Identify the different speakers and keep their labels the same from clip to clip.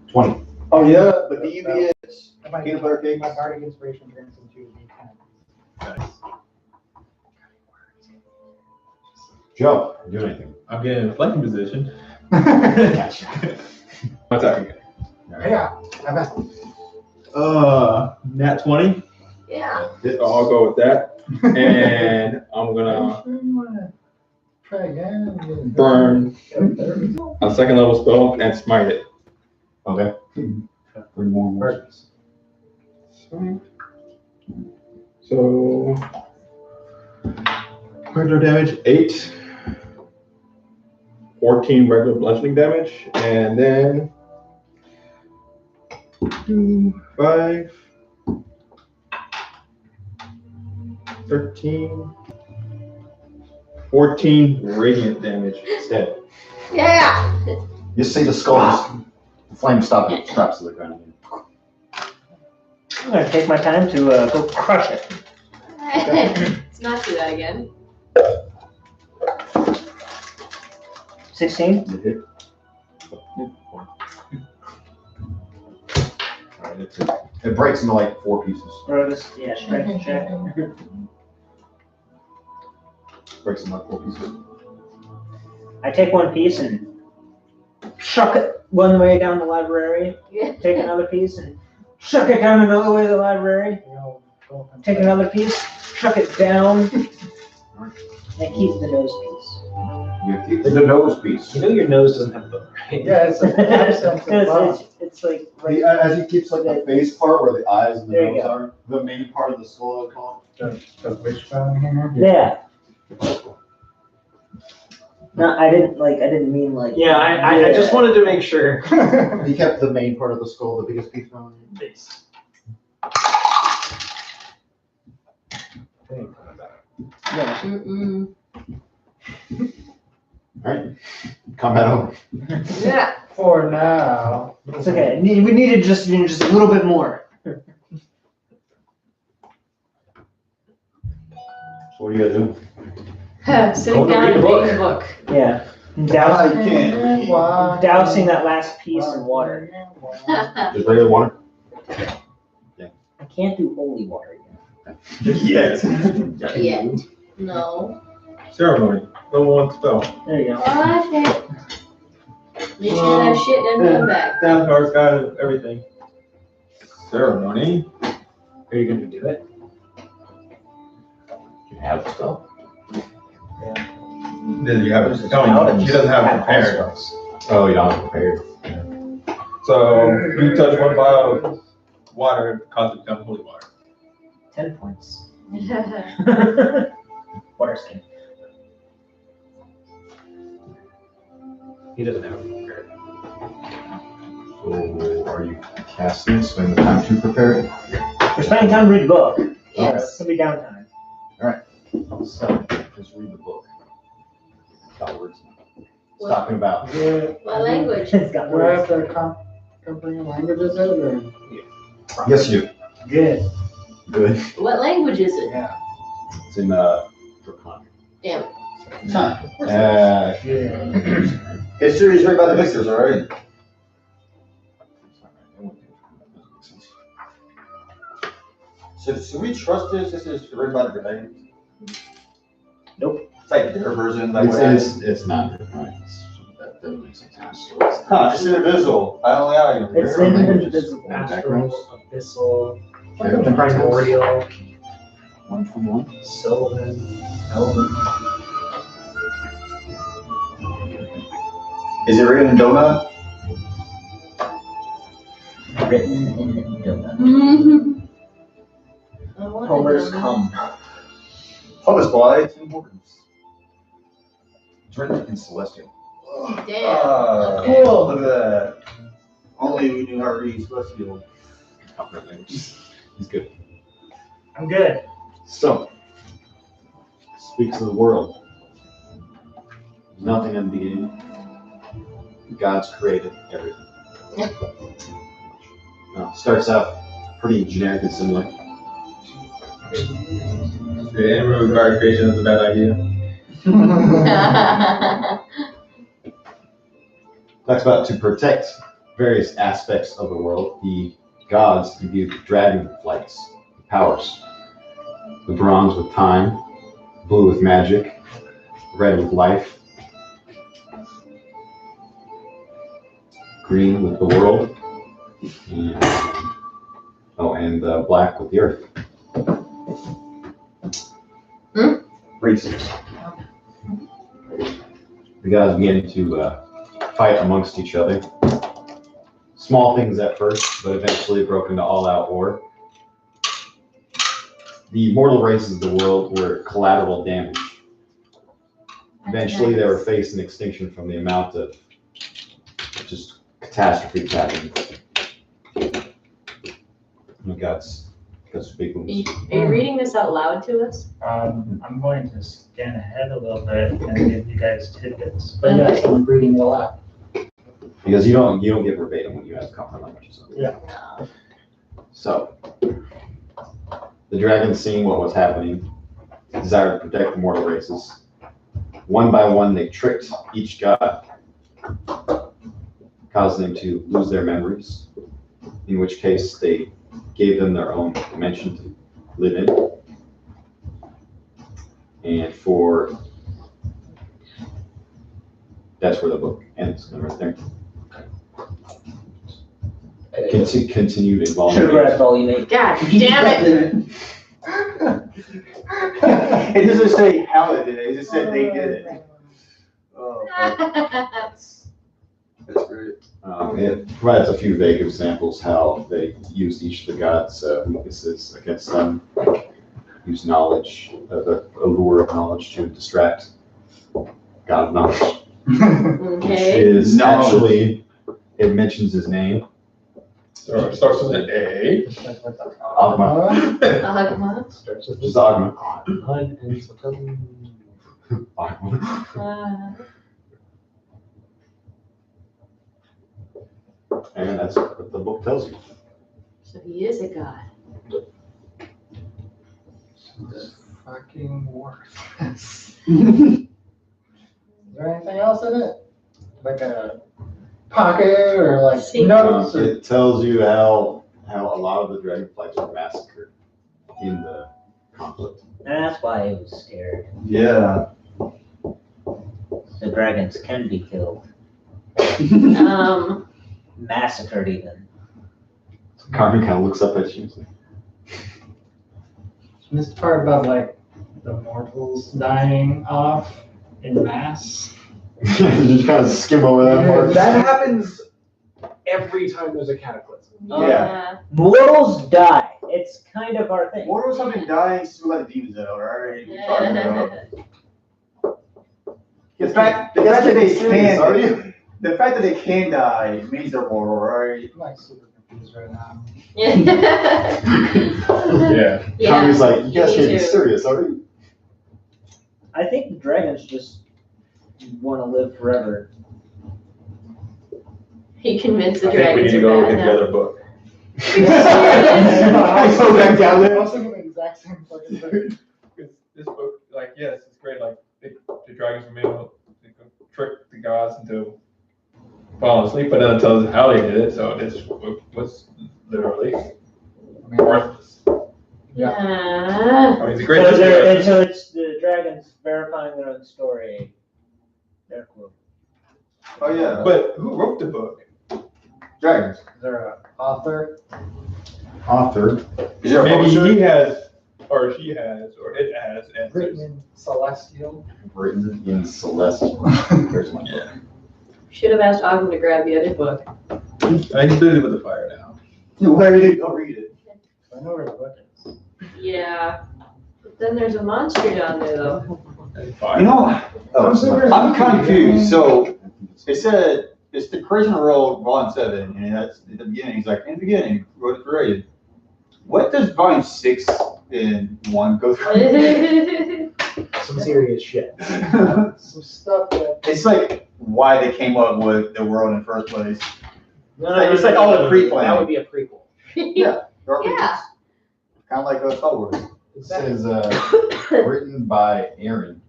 Speaker 1: 20.
Speaker 2: Oh yeah, the devious peanut butter cake.
Speaker 3: My bardic inspiration turns into a D10.
Speaker 4: Nice.
Speaker 1: Joe, do anything.
Speaker 4: I'm getting in flanking position.
Speaker 1: Gotcha.
Speaker 4: What's that?
Speaker 3: Yeah, I'm back.
Speaker 4: Nat 20.
Speaker 5: Yeah.
Speaker 4: I'll go with that. And I'm gonna
Speaker 3: Try again.
Speaker 4: burn a second level spell and smite it.
Speaker 1: Okay. Bring more and more.
Speaker 4: So regular damage 8, 14 regular bludgeoning damage, and then 2, 5, 13, 14 radiant damage instead.
Speaker 5: Yeah.
Speaker 1: You see the skull, the flame stop it, straps to the ground.
Speaker 6: I'm gonna take my time to go crush it.
Speaker 5: Let's not do that again.
Speaker 6: 16.
Speaker 1: You hit. It breaks into like 4 pieces.
Speaker 6: Or this, yeah, strength check.
Speaker 1: Breaks into like 4 pieces.
Speaker 6: I take one piece and chuck it one way down the library.
Speaker 5: Yeah.
Speaker 6: Take another piece and chuck it down another way to the library. Take another piece, chuck it down, and keep the nose piece.
Speaker 1: You keep the nose piece.
Speaker 2: You know your nose doesn't have a bone, right?
Speaker 3: Yeah, it's like
Speaker 6: It's like right,
Speaker 1: As he keeps like the face part where the eyes and the
Speaker 6: There you
Speaker 1: nose
Speaker 6: go.
Speaker 1: are, the main part of the skull, I would call
Speaker 3: the wishbone here.
Speaker 6: yeah. No, I didn't mean like.
Speaker 2: Yeah, I just wanted to make sure.
Speaker 1: it. He kept the main part of the skull, the biggest piece on it.
Speaker 6: Yeah.
Speaker 5: Mm-mm.
Speaker 1: Alright. Combat over.
Speaker 5: Yeah.
Speaker 3: For now.
Speaker 6: It's okay. We needed just a little bit more.
Speaker 1: So what do you gotta do?
Speaker 5: Sitting
Speaker 2: Go to
Speaker 5: down
Speaker 2: read
Speaker 5: and
Speaker 2: a book.
Speaker 5: reading a book.
Speaker 6: Yeah.
Speaker 1: You
Speaker 6: Dousing,
Speaker 1: can't.
Speaker 6: dousing that last piece in water.
Speaker 1: Just regular water?
Speaker 6: I can't do holy water yet.
Speaker 4: Yes.
Speaker 5: Yet. No.
Speaker 4: Ceremony. Level 1 spell.
Speaker 6: There you go.
Speaker 5: What? Make sure that shit doesn't come back.
Speaker 4: Down card, got everything. Ceremony.
Speaker 2: Are you gonna do it?
Speaker 1: You have the spell.
Speaker 4: Then you have it. Tell me, he doesn't have it prepared.
Speaker 1: Oh, you don't have it prepared.
Speaker 4: So you touch one vial of water, it causes it to become holy water.
Speaker 6: 10 points. Water skin.
Speaker 2: He doesn't have it prepared.
Speaker 1: So are you casting, spending the time to prepare it?
Speaker 6: We're spending time to read the book.
Speaker 5: Yes.
Speaker 6: It's gonna be downtime.
Speaker 1: So, just read the book. Got words. It's talking about.
Speaker 5: What language?
Speaker 6: It's got
Speaker 3: Do I
Speaker 6: words.
Speaker 3: have to comprehend languages it or?
Speaker 1: Yes, you.
Speaker 6: Good.
Speaker 1: Good.
Speaker 5: What language is it?
Speaker 3: Yeah.
Speaker 1: It's in Draconic.
Speaker 5: Damn it.
Speaker 1: History is read by the victors, all right? So we trust this? This is written by the Draconic?
Speaker 6: Nope.
Speaker 1: It's like their version. Like it's not Draconic. That doesn't make sense. Huh, it's invisible. I only have
Speaker 6: It's invisible.
Speaker 3: Astral, abyssal,
Speaker 1: Okay.
Speaker 3: primordial,
Speaker 1: 121.
Speaker 3: sylvan, elven.
Speaker 1: Is it written in donut?
Speaker 6: Written in donut.
Speaker 5: Mm-hmm. I want to
Speaker 6: Homer's
Speaker 5: know.
Speaker 6: cum.
Speaker 1: Published by Tim Hortons. It's written in Celestial.
Speaker 5: Damn.
Speaker 1: Cool.
Speaker 5: Okay.
Speaker 1: Look at that. Only we knew how to read Celestial. He's good.
Speaker 6: I'm good.
Speaker 1: So, speaks of the world. There's nothing in the beginning. God's created everything. Now, starts out pretty generic and similar.
Speaker 4: Yeah, anyone regard creation as a bad idea?
Speaker 1: Talks about to protect various aspects of the world. The gods imbued the dragon with flights, powers. The bronze with time, blue with magic, red with life, green with the world, and black with the earth. Races. The gods began to fight amongst each other. Small things at first, but eventually it broke into all-out war. The mortal races of the world were collateral damage. Eventually, they were facing extinction from the amount of just catastrophes happening. Oh, God's big
Speaker 5: Are
Speaker 1: ones.
Speaker 5: you reading this out loud to us?
Speaker 3: I'm going to scan ahead a little bit and give you guys tidbits. But yes, I'm reading it aloud.
Speaker 1: Because you don't get verbatim when you have common languages.
Speaker 3: Yeah.
Speaker 1: So, the dragon, seeing what was happening, desired to protect the mortal races. One by one, they tricked each god, causing them to lose their memories, in which case they gave them their own dimension to live in. And that's where the book ends, right there. Continued in volume.
Speaker 6: Should have read volume 8.
Speaker 5: God damn it!
Speaker 7: It doesn't say how it did it, it just said they did it. Oh,
Speaker 5: That's
Speaker 7: that's great.
Speaker 1: It provides a few vague examples how they used each of the gods' weaknesses against them. Use knowledge, the allure of knowledge to distract God of knowledge. Which
Speaker 5: okay.
Speaker 1: is actually, it mentions his name.
Speaker 4: So it starts with an A.
Speaker 1: Agma.
Speaker 5: Agma.
Speaker 2: Starts with
Speaker 1: Just Agma.
Speaker 2: Hun and Saturn.
Speaker 1: Agma. And that's what the book tells you.
Speaker 5: So he is a god.
Speaker 3: That's fucking worthless. Is there anything else in it? Like a pocket or like notes? Or...
Speaker 1: It tells you how a lot of the dragonflies were massacred in the conflict.
Speaker 6: And that's why I was scared.
Speaker 7: Yeah.
Speaker 6: The dragons can be killed. Massacred even.
Speaker 1: Carmen kind of looks up at you.
Speaker 3: This part about like the mortals dying off in mass.
Speaker 1: You just kind of skim over that part.
Speaker 2: That happens every time there's a cataclysm.
Speaker 5: Yeah.
Speaker 6: Mortals die. It's kind of our thing.
Speaker 7: Mortals have been dying since we let the demons out, alright? We're talking about. The fact that they can, the fact that they can die means they're mortal, right?
Speaker 3: I'm like super confused right now.
Speaker 5: Yeah.
Speaker 4: Yeah.
Speaker 1: Carmen's like, you guys
Speaker 5: me
Speaker 1: can't be
Speaker 5: too.
Speaker 1: serious, are you?
Speaker 6: I think the dragons just want to live forever.
Speaker 5: He convinced the
Speaker 4: I think we need
Speaker 5: dragons
Speaker 4: to
Speaker 5: are
Speaker 4: go
Speaker 5: bad
Speaker 4: look at the
Speaker 5: now.
Speaker 4: other book.
Speaker 7: I go back down
Speaker 3: I
Speaker 7: there.
Speaker 3: was thinking the exact same fucking thing.
Speaker 4: Because this book, like, yes, it's great. Like, the dragons were able to trick the gods into falling asleep, but then it tells us how they did it. So this book was literally worthless.
Speaker 3: Yeah.
Speaker 4: I mean, it's a great
Speaker 6: So,
Speaker 4: history.
Speaker 6: so it's the dragons verifying their own story. They're cool.
Speaker 7: Oh yeah.
Speaker 4: But who wrote the book?
Speaker 7: Dragons.
Speaker 3: Is there an author?
Speaker 1: Author.
Speaker 7: Is there a
Speaker 4: Maybe
Speaker 7: publisher?
Speaker 4: he has, or she has, or it has answers.
Speaker 3: Written in Celestial.
Speaker 1: Written in Celestial. There's one.
Speaker 4: Yeah.
Speaker 5: Should have asked Ogden to grab the other book.
Speaker 4: He's busy with the fire now.
Speaker 7: Where did you go read it?
Speaker 3: I know where the book is.
Speaker 5: Yeah. But then there's a monster down there though.
Speaker 7: You know, I'm confused. So it said it's the Prison World Volume 7, and that's at the beginning. He's like, in the beginning, wrote it for you. What does Volume 6 and 1 go through?
Speaker 2: Some serious shit.
Speaker 3: Some stuff that.
Speaker 7: It's like why they came up with the world in the first place.
Speaker 2: No,
Speaker 7: It's like all the pre-plan.
Speaker 2: That would be a prequel.
Speaker 7: Yeah.
Speaker 5: Yeah.
Speaker 7: Kind of like Star Wars.
Speaker 1: It says, written by Aaron,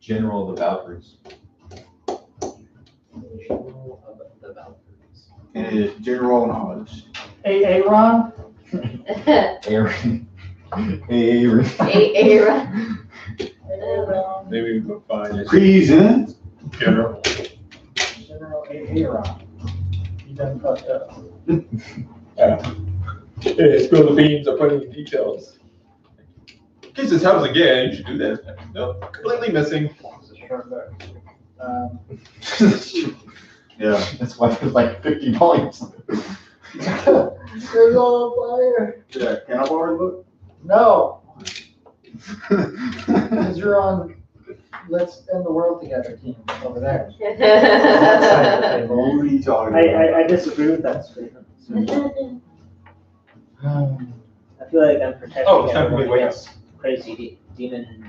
Speaker 1: General of the Valkyries.
Speaker 2: General of the Valkyries.
Speaker 7: and it is general knowledge.
Speaker 3: Aaron?
Speaker 1: Aaron. Aaron.
Speaker 5: Aaron.
Speaker 4: Maybe we can find it.
Speaker 7: Present.
Speaker 4: General.
Speaker 3: General Aaron. You done fucked up.
Speaker 4: Hey, spill the beans or put in details. In case this happens again, you should do this. No, completely missing.
Speaker 3: It's a short book.
Speaker 7: Yeah.
Speaker 1: That's why there's like 50 volumes.
Speaker 3: There's all fire.
Speaker 7: Yeah, can I borrow the book?
Speaker 3: No, because you're on Let's End the World Together team over there.
Speaker 7: What are you talking about?
Speaker 6: I disagree with that statement. I feel like I'm protecting
Speaker 4: Oh, it's time for me to
Speaker 6: everyone
Speaker 4: wake up.
Speaker 6: against crazy demon.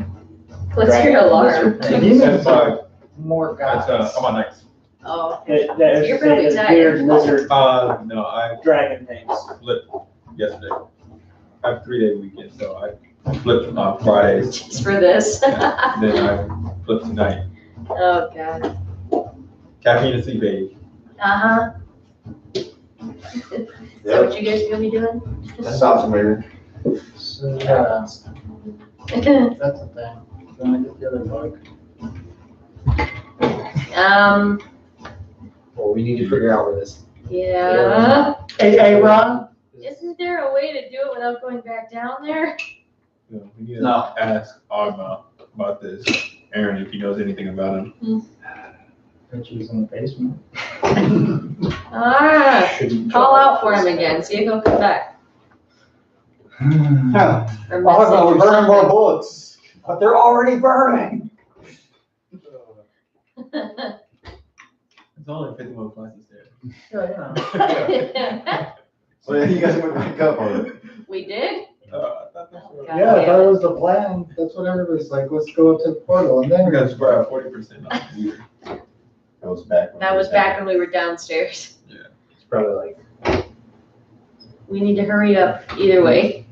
Speaker 5: What's
Speaker 6: dragon
Speaker 5: your alarm?
Speaker 6: lizard things.
Speaker 3: Demons
Speaker 4: That's
Speaker 3: are more
Speaker 4: That's,
Speaker 3: gods.
Speaker 4: I'm on next.
Speaker 5: Oh.
Speaker 6: There's
Speaker 5: You're probably
Speaker 6: this
Speaker 5: tired.
Speaker 6: weird lizard
Speaker 4: No, I
Speaker 6: dragon things.
Speaker 4: flipped yesterday. I have 3-day weekend, so I flipped on Fridays.
Speaker 5: Just for this.
Speaker 4: Then I flipped tonight.
Speaker 5: Oh, God.
Speaker 4: Caffeine and sleep aid.
Speaker 5: Uh-huh. Is that what you guys gonna be doing?
Speaker 7: That sounds weird.
Speaker 3: So, yeah, that's the thing. Then I get the other book.
Speaker 2: Well, we need to figure out where this.
Speaker 5: Yeah.
Speaker 3: Hey, Ron?
Speaker 5: Isn't there a way to do it without going back down there?
Speaker 4: Yeah, we need to
Speaker 7: No.
Speaker 4: ask Agma about this. Aaron, if he knows anything about him.
Speaker 3: But she's in the basement.
Speaker 5: Ah,
Speaker 2: Shouldn't
Speaker 5: call
Speaker 2: try
Speaker 5: out for him
Speaker 2: this.
Speaker 5: again, see if he'll come back.
Speaker 7: Yeah.
Speaker 5: Or
Speaker 7: We're
Speaker 5: message or
Speaker 7: burning more
Speaker 5: something.
Speaker 7: bullets, but they're already burning.
Speaker 4: It's only 51 classes there.
Speaker 3: Yeah, yeah.
Speaker 1: So yeah, you guys went back up on it.
Speaker 5: We did?
Speaker 4: I thought that's what.
Speaker 5: God
Speaker 3: Yeah,
Speaker 5: damn
Speaker 3: that
Speaker 5: it.
Speaker 3: was the plan. That's what everybody's like, let's go up to the portal and then
Speaker 4: We
Speaker 3: we're
Speaker 4: got to spread out 40% off the year.
Speaker 1: That was back. when
Speaker 5: That
Speaker 1: we
Speaker 5: was
Speaker 1: had-
Speaker 5: back when we were downstairs.
Speaker 2: It's probably like,
Speaker 5: We need to hurry up either way.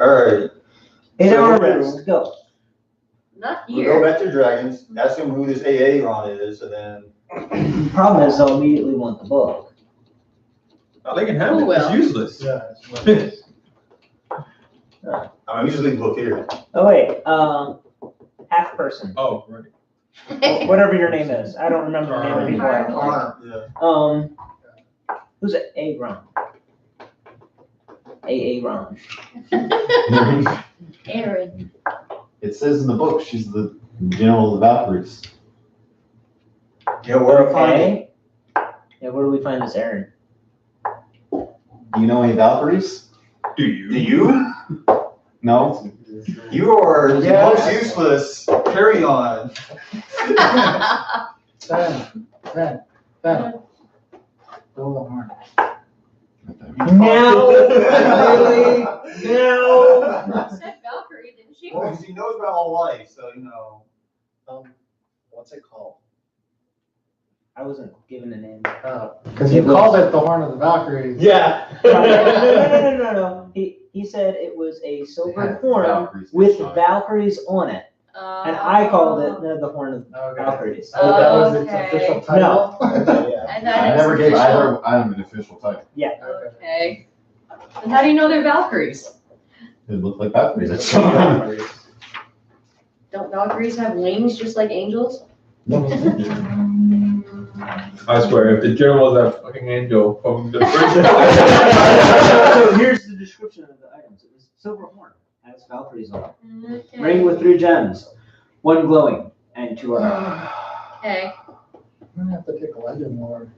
Speaker 7: All right,
Speaker 6: 8-hour rest, go.
Speaker 5: Not
Speaker 7: we'll go
Speaker 5: here.
Speaker 7: back to dragons, ask him who this AA Ron is, and then.
Speaker 6: Problem is they'll immediately want the book.
Speaker 4: Oh, they can have
Speaker 5: Who
Speaker 4: it.
Speaker 5: will?
Speaker 4: It's useless.
Speaker 3: Yeah, it's what it is.
Speaker 7: I'm usually the book here.
Speaker 6: Oh wait, half person,
Speaker 4: Oh, right.
Speaker 6: whatever your name is. I don't remember the name of people I don't like.
Speaker 7: Yeah.
Speaker 6: Who's it? Aaron. Aaron.
Speaker 5: Aaron.
Speaker 1: It says in the book, she's the general of the Valkyries.
Speaker 7: Yeah, where to find it?
Speaker 6: Okay. Yeah, where do we find this Aaron?
Speaker 1: Do you know any Valkyries?
Speaker 4: Do
Speaker 7: Do
Speaker 4: you?
Speaker 7: you?
Speaker 1: No?
Speaker 7: You are the
Speaker 3: Yeah.
Speaker 7: most useless. Carry on.
Speaker 3: Ben. Go the horn.
Speaker 6: No, really? No.
Speaker 5: She said Valkyrie, didn't she?
Speaker 7: Well, 'cause he knows about all life, so you know.
Speaker 2: what's it called?
Speaker 6: I wasn't given a name.
Speaker 3: Because you called it the Horn of the Valkyries.
Speaker 2: Yeah.
Speaker 6: No. He said it was a silver horn
Speaker 1: Valkyries
Speaker 6: with
Speaker 1: inside.
Speaker 6: Valkyries on it, and I called it the Horn of
Speaker 3: Okay.
Speaker 6: Valkyries.
Speaker 3: Oh, that was its
Speaker 5: Okay.
Speaker 3: official title?
Speaker 2: Yeah.
Speaker 5: And
Speaker 1: I
Speaker 5: that
Speaker 1: never
Speaker 5: is
Speaker 1: gave
Speaker 5: official.
Speaker 1: either item an official title.
Speaker 5: Okay. And how do you know they're Valkyries?
Speaker 1: It looked like Valkyries. That's all.
Speaker 5: Don't Valkyries have wings just like angels?
Speaker 4: I swear, if the general is that fucking angel from the first.
Speaker 6: So here's the description of the items. It was silver horn, has Valkyries on it. Ring with 3 gems, 1 glowing, and 2 are
Speaker 5: Okay.
Speaker 3: I'm gonna have to take a legend lore.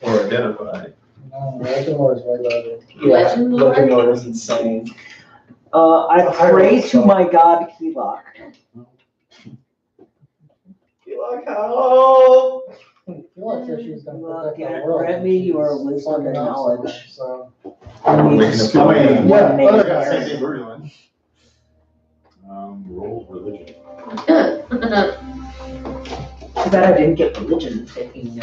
Speaker 4: Or identify.
Speaker 3: No, legend lore is way better.
Speaker 5: Legend lore?
Speaker 2: Legend lore is insane.
Speaker 6: I pray to my god Keylok.
Speaker 3: I feel like said she was gonna
Speaker 6: Well,
Speaker 3: protect the
Speaker 6: grant-
Speaker 3: world.
Speaker 6: grant me
Speaker 3: and
Speaker 6: your
Speaker 3: she's
Speaker 6: wisdom
Speaker 3: fucking
Speaker 6: and
Speaker 3: up
Speaker 6: knowledge.
Speaker 3: So,
Speaker 4: Waking up
Speaker 6: One
Speaker 7: to-
Speaker 3: yeah,
Speaker 6: name.
Speaker 3: other guys.
Speaker 7: Same thing we're doing.
Speaker 1: Roll religion.
Speaker 6: Too bad I didn't get religion taking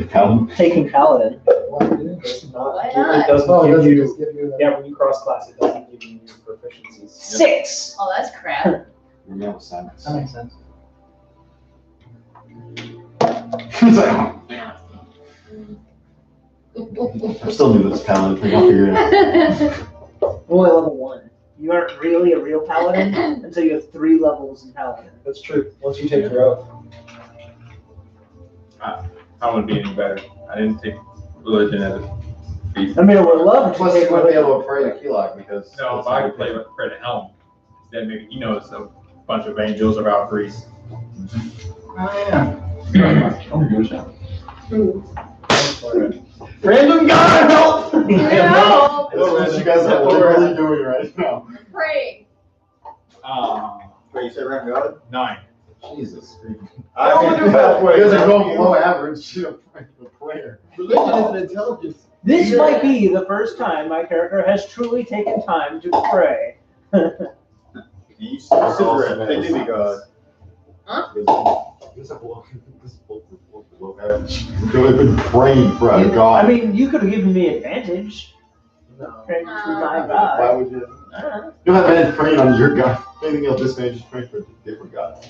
Speaker 1: Count.
Speaker 6: taking paladin.
Speaker 3: Why do you do this?
Speaker 5: Why
Speaker 2: It
Speaker 5: not?
Speaker 2: doesn't
Speaker 3: Oh, it
Speaker 2: give
Speaker 3: doesn't
Speaker 2: you,
Speaker 3: just give you the.
Speaker 2: yeah, when you cross class, it doesn't give you your proficiencies.
Speaker 6: 6.
Speaker 5: Oh, that's crap.
Speaker 1: Remember Simons.
Speaker 3: That makes sense.
Speaker 1: He's like, oh, man. I'm still new to this paladin thing. I'll figure it out.
Speaker 6: Only level 1. You aren't really a real paladin until you have 3 levels in paladin.
Speaker 2: That's true. Once you take your oath.
Speaker 4: I wouldn't be any better. I didn't take religion as a feat.
Speaker 6: I mean, I would love to
Speaker 1: Plus, you
Speaker 6: take
Speaker 1: wouldn't be
Speaker 6: one.
Speaker 1: able to pray to Keylog because.
Speaker 4: No, if I could play with Fred at Helm, then maybe he knows a bunch of angels or Valkyries.
Speaker 3: Oh, yeah.
Speaker 1: Random God help!
Speaker 5: No.
Speaker 1: That's what you guys are literally doing right now.
Speaker 5: Pray.
Speaker 7: Wait, you said random god?
Speaker 4: 9.
Speaker 1: Jesus.
Speaker 7: I can do
Speaker 1: You
Speaker 7: halfway.
Speaker 1: guys are going below average to prayer.
Speaker 2: Religion is an intelligence.
Speaker 6: This might be the first time my character has truly taken time to pray.
Speaker 7: You said they do be god.
Speaker 1: This is below average. You have been praying for a God.
Speaker 6: I mean, you could have given me advantage.
Speaker 2: No.
Speaker 6: Praying to my
Speaker 1: Why
Speaker 6: God.
Speaker 1: would you? You don't have been praying on your God. Anything else disadvantage, just praying for a different God.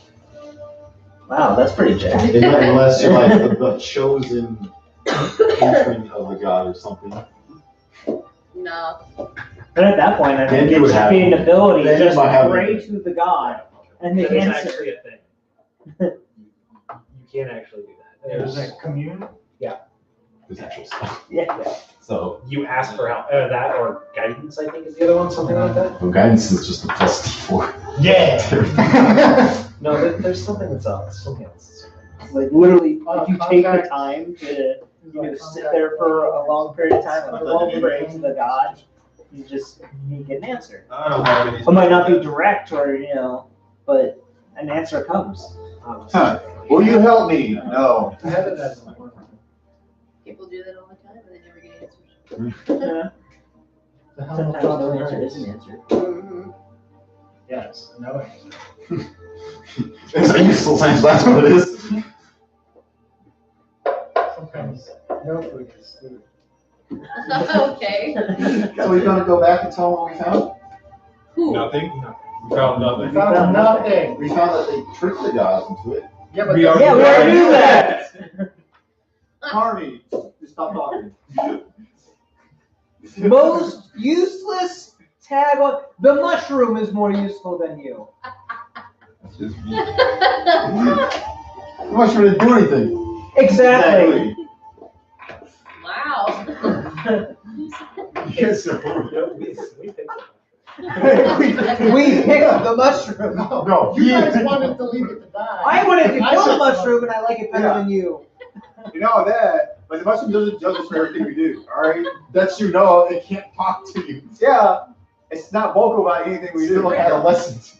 Speaker 6: Wow, that's pretty jacked.
Speaker 1: Unless you're like the chosen patron of the God or something.
Speaker 5: No.
Speaker 6: But at that point, I think
Speaker 1: Then you
Speaker 6: it
Speaker 1: would
Speaker 6: should
Speaker 1: have-
Speaker 6: be an ability to
Speaker 1: then you
Speaker 6: just
Speaker 1: might have-
Speaker 6: pray to the God and the
Speaker 2: That is
Speaker 6: answer.
Speaker 2: actually a thing. You can actually do that.
Speaker 3: There's a commune.
Speaker 1: There's actual stuff.
Speaker 6: Yeah.
Speaker 1: So,
Speaker 2: You ask for help. That or guidance, I think, is the other one. Something like that.
Speaker 1: well, guidance is just a plus D4.
Speaker 3: Yeah.
Speaker 2: No, there's something that's else. Something else.
Speaker 6: Like literally,
Speaker 3: Oh,
Speaker 6: if you take the
Speaker 3: contact.
Speaker 6: time to sit there for a long period of time and pray to the God, you get an answer.
Speaker 4: I don't have any.
Speaker 6: It might not be direct or, but an answer comes.
Speaker 7: Huh. Will you help me? No.
Speaker 3: I have it as a one.
Speaker 5: People do that all the time and they never get answers.
Speaker 6: Yeah.
Speaker 3: The hell
Speaker 6: Sometimes no answer is an answer.
Speaker 5: Mhm.
Speaker 3: Yes, no answer.
Speaker 1: It's a useful science, that's what it is.
Speaker 3: Sometimes no food is food.
Speaker 5: Okay.
Speaker 1: So we're gonna go back and tell them what we found?
Speaker 5: Who?
Speaker 4: Nothing? We found
Speaker 3: We
Speaker 4: nothing.
Speaker 3: found nothing.
Speaker 1: We found that they tricked the gods into it.
Speaker 3: Yeah, but
Speaker 4: We
Speaker 3: that's-
Speaker 6: Yeah, we already knew that.
Speaker 7: Carney, just stop talking.
Speaker 6: Most useless tag on the mushroom is more useful than you.
Speaker 1: That's just me. I'm not sure to do anything.
Speaker 6: Exactly.
Speaker 5: Wow.
Speaker 1: Yes, sir.
Speaker 2: We picked it.
Speaker 6: We picked the mushroom.
Speaker 1: No,
Speaker 3: You guys wanted to leave it to die.
Speaker 6: I wanted to kill the
Speaker 3: said-
Speaker 6: mushroom and I like it better than you.
Speaker 7: You know that, but the mushroom doesn't judge us for everything we do, alright?
Speaker 1: that's you know, it can't talk to you.
Speaker 7: Yeah, it's not vocal about anything we
Speaker 1: We
Speaker 7: do.
Speaker 1: still adolescent.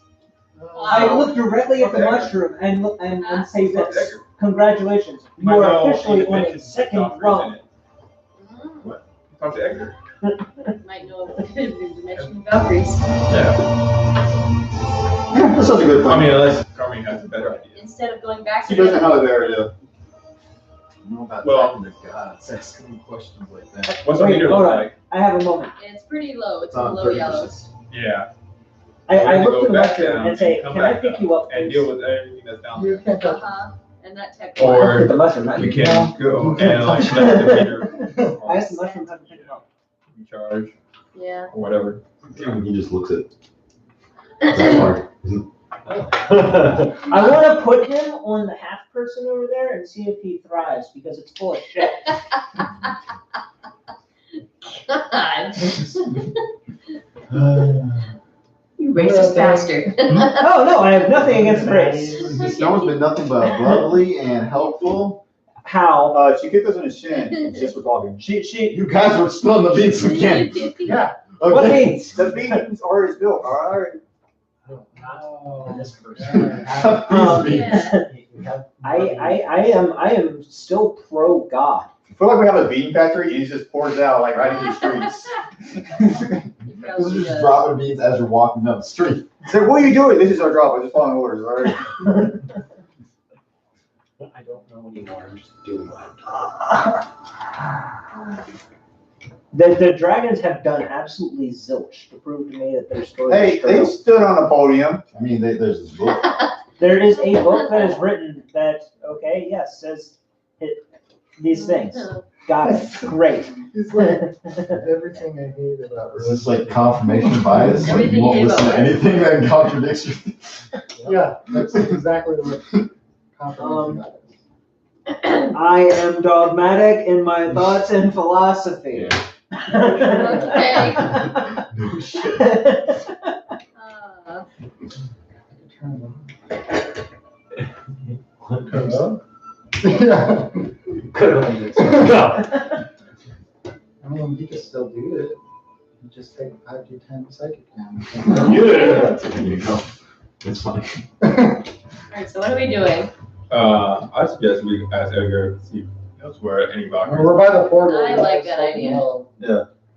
Speaker 6: I look directly at the mushroom and say this. Congratulations, you are officially on a second rung.
Speaker 5: Mm,
Speaker 4: Talk to Edgar.
Speaker 5: Might know a dimension of Valkyries.
Speaker 4: Yeah.
Speaker 1: That's such a good
Speaker 4: I
Speaker 1: point.
Speaker 4: mean, unless Carmen has a better idea.
Speaker 5: Instead of going back
Speaker 7: She
Speaker 5: to
Speaker 7: doesn't
Speaker 5: the
Speaker 7: know there, yeah.
Speaker 1: I know about
Speaker 4: Well-
Speaker 1: talking to gods, asking them questions like that.
Speaker 4: What's our
Speaker 6: Wait,
Speaker 4: meter
Speaker 6: hold
Speaker 4: look
Speaker 6: on.
Speaker 4: like?
Speaker 6: I have a moment.
Speaker 5: it's pretty low. It's
Speaker 1: It's
Speaker 5: low
Speaker 1: 30%.
Speaker 5: yellows.
Speaker 4: Yeah.
Speaker 6: I
Speaker 4: We're
Speaker 6: look
Speaker 4: gonna
Speaker 6: to the
Speaker 4: go back
Speaker 6: mushroom
Speaker 4: down
Speaker 6: and say,
Speaker 4: come
Speaker 6: can I
Speaker 4: back
Speaker 6: pick
Speaker 4: up
Speaker 6: you up,
Speaker 4: And
Speaker 6: please?
Speaker 4: deal with everything that's down there.
Speaker 3: You can't touch
Speaker 5: Uh-huh. And that tech.
Speaker 4: Or
Speaker 6: The mushroom, not
Speaker 4: we
Speaker 6: you.
Speaker 4: can go and like let the meter
Speaker 6: I asked the mushroom how to pick him up.
Speaker 4: recharge
Speaker 5: Yeah.
Speaker 4: or whatever.
Speaker 1: He just looks at that part.
Speaker 6: I want to put him on the half person over there and see if he thrives because it's full of shit.
Speaker 5: God. You racist bastard.
Speaker 6: Oh no, I have nothing against race.
Speaker 1: This no one's been nothing but bubbly and helpful.
Speaker 6: How?
Speaker 7: She kicked us in the shin just for talking.
Speaker 6: She.
Speaker 1: You guys were spilling the beans again.
Speaker 3: Yeah.
Speaker 6: What
Speaker 1: Okay.
Speaker 6: means?
Speaker 7: The beans are his built, alright?
Speaker 2: Not this person.
Speaker 5: Yeah.
Speaker 6: I am still pro God.
Speaker 7: I feel like we have a bean factory and he just pours it out like right into the streets.
Speaker 1: This is just dropping beans as you're walking down the street.
Speaker 7: So what are you doing? This is our job, we're just following orders, alright?
Speaker 2: I don't know anymore. I'm just doing what I'm doing.
Speaker 6: The dragons have done absolutely zilch to prove to me that their story
Speaker 7: Hey,
Speaker 6: is
Speaker 7: they
Speaker 6: true.
Speaker 7: stood on a podium.
Speaker 1: I mean, there's this book.
Speaker 6: There is a book that is written that, okay, yes, says These things. Got it. Great.
Speaker 3: He's like, everything I hate about
Speaker 1: Is this like confirmation bias? Like
Speaker 5: Everything
Speaker 1: you won't
Speaker 5: you
Speaker 1: listen to
Speaker 5: hate about
Speaker 1: anything that contradicts you?
Speaker 3: Yeah, that's exactly what confirmation is.
Speaker 6: I am dogmatic in my thoughts and philosophy.
Speaker 5: Okay.
Speaker 1: No shit.
Speaker 3: Turn
Speaker 4: Turns out.
Speaker 3: it on.
Speaker 2: No.
Speaker 3: I mean, you can still do it. You just take 5d10 psychic damage.
Speaker 2: Yeah.
Speaker 1: There you go. It's fine.
Speaker 5: Alright, so what are we doing?
Speaker 4: I suggest we ask Edgar to see elsewhere any Valkyries.
Speaker 3: We're by the portal.
Speaker 5: I like that idea.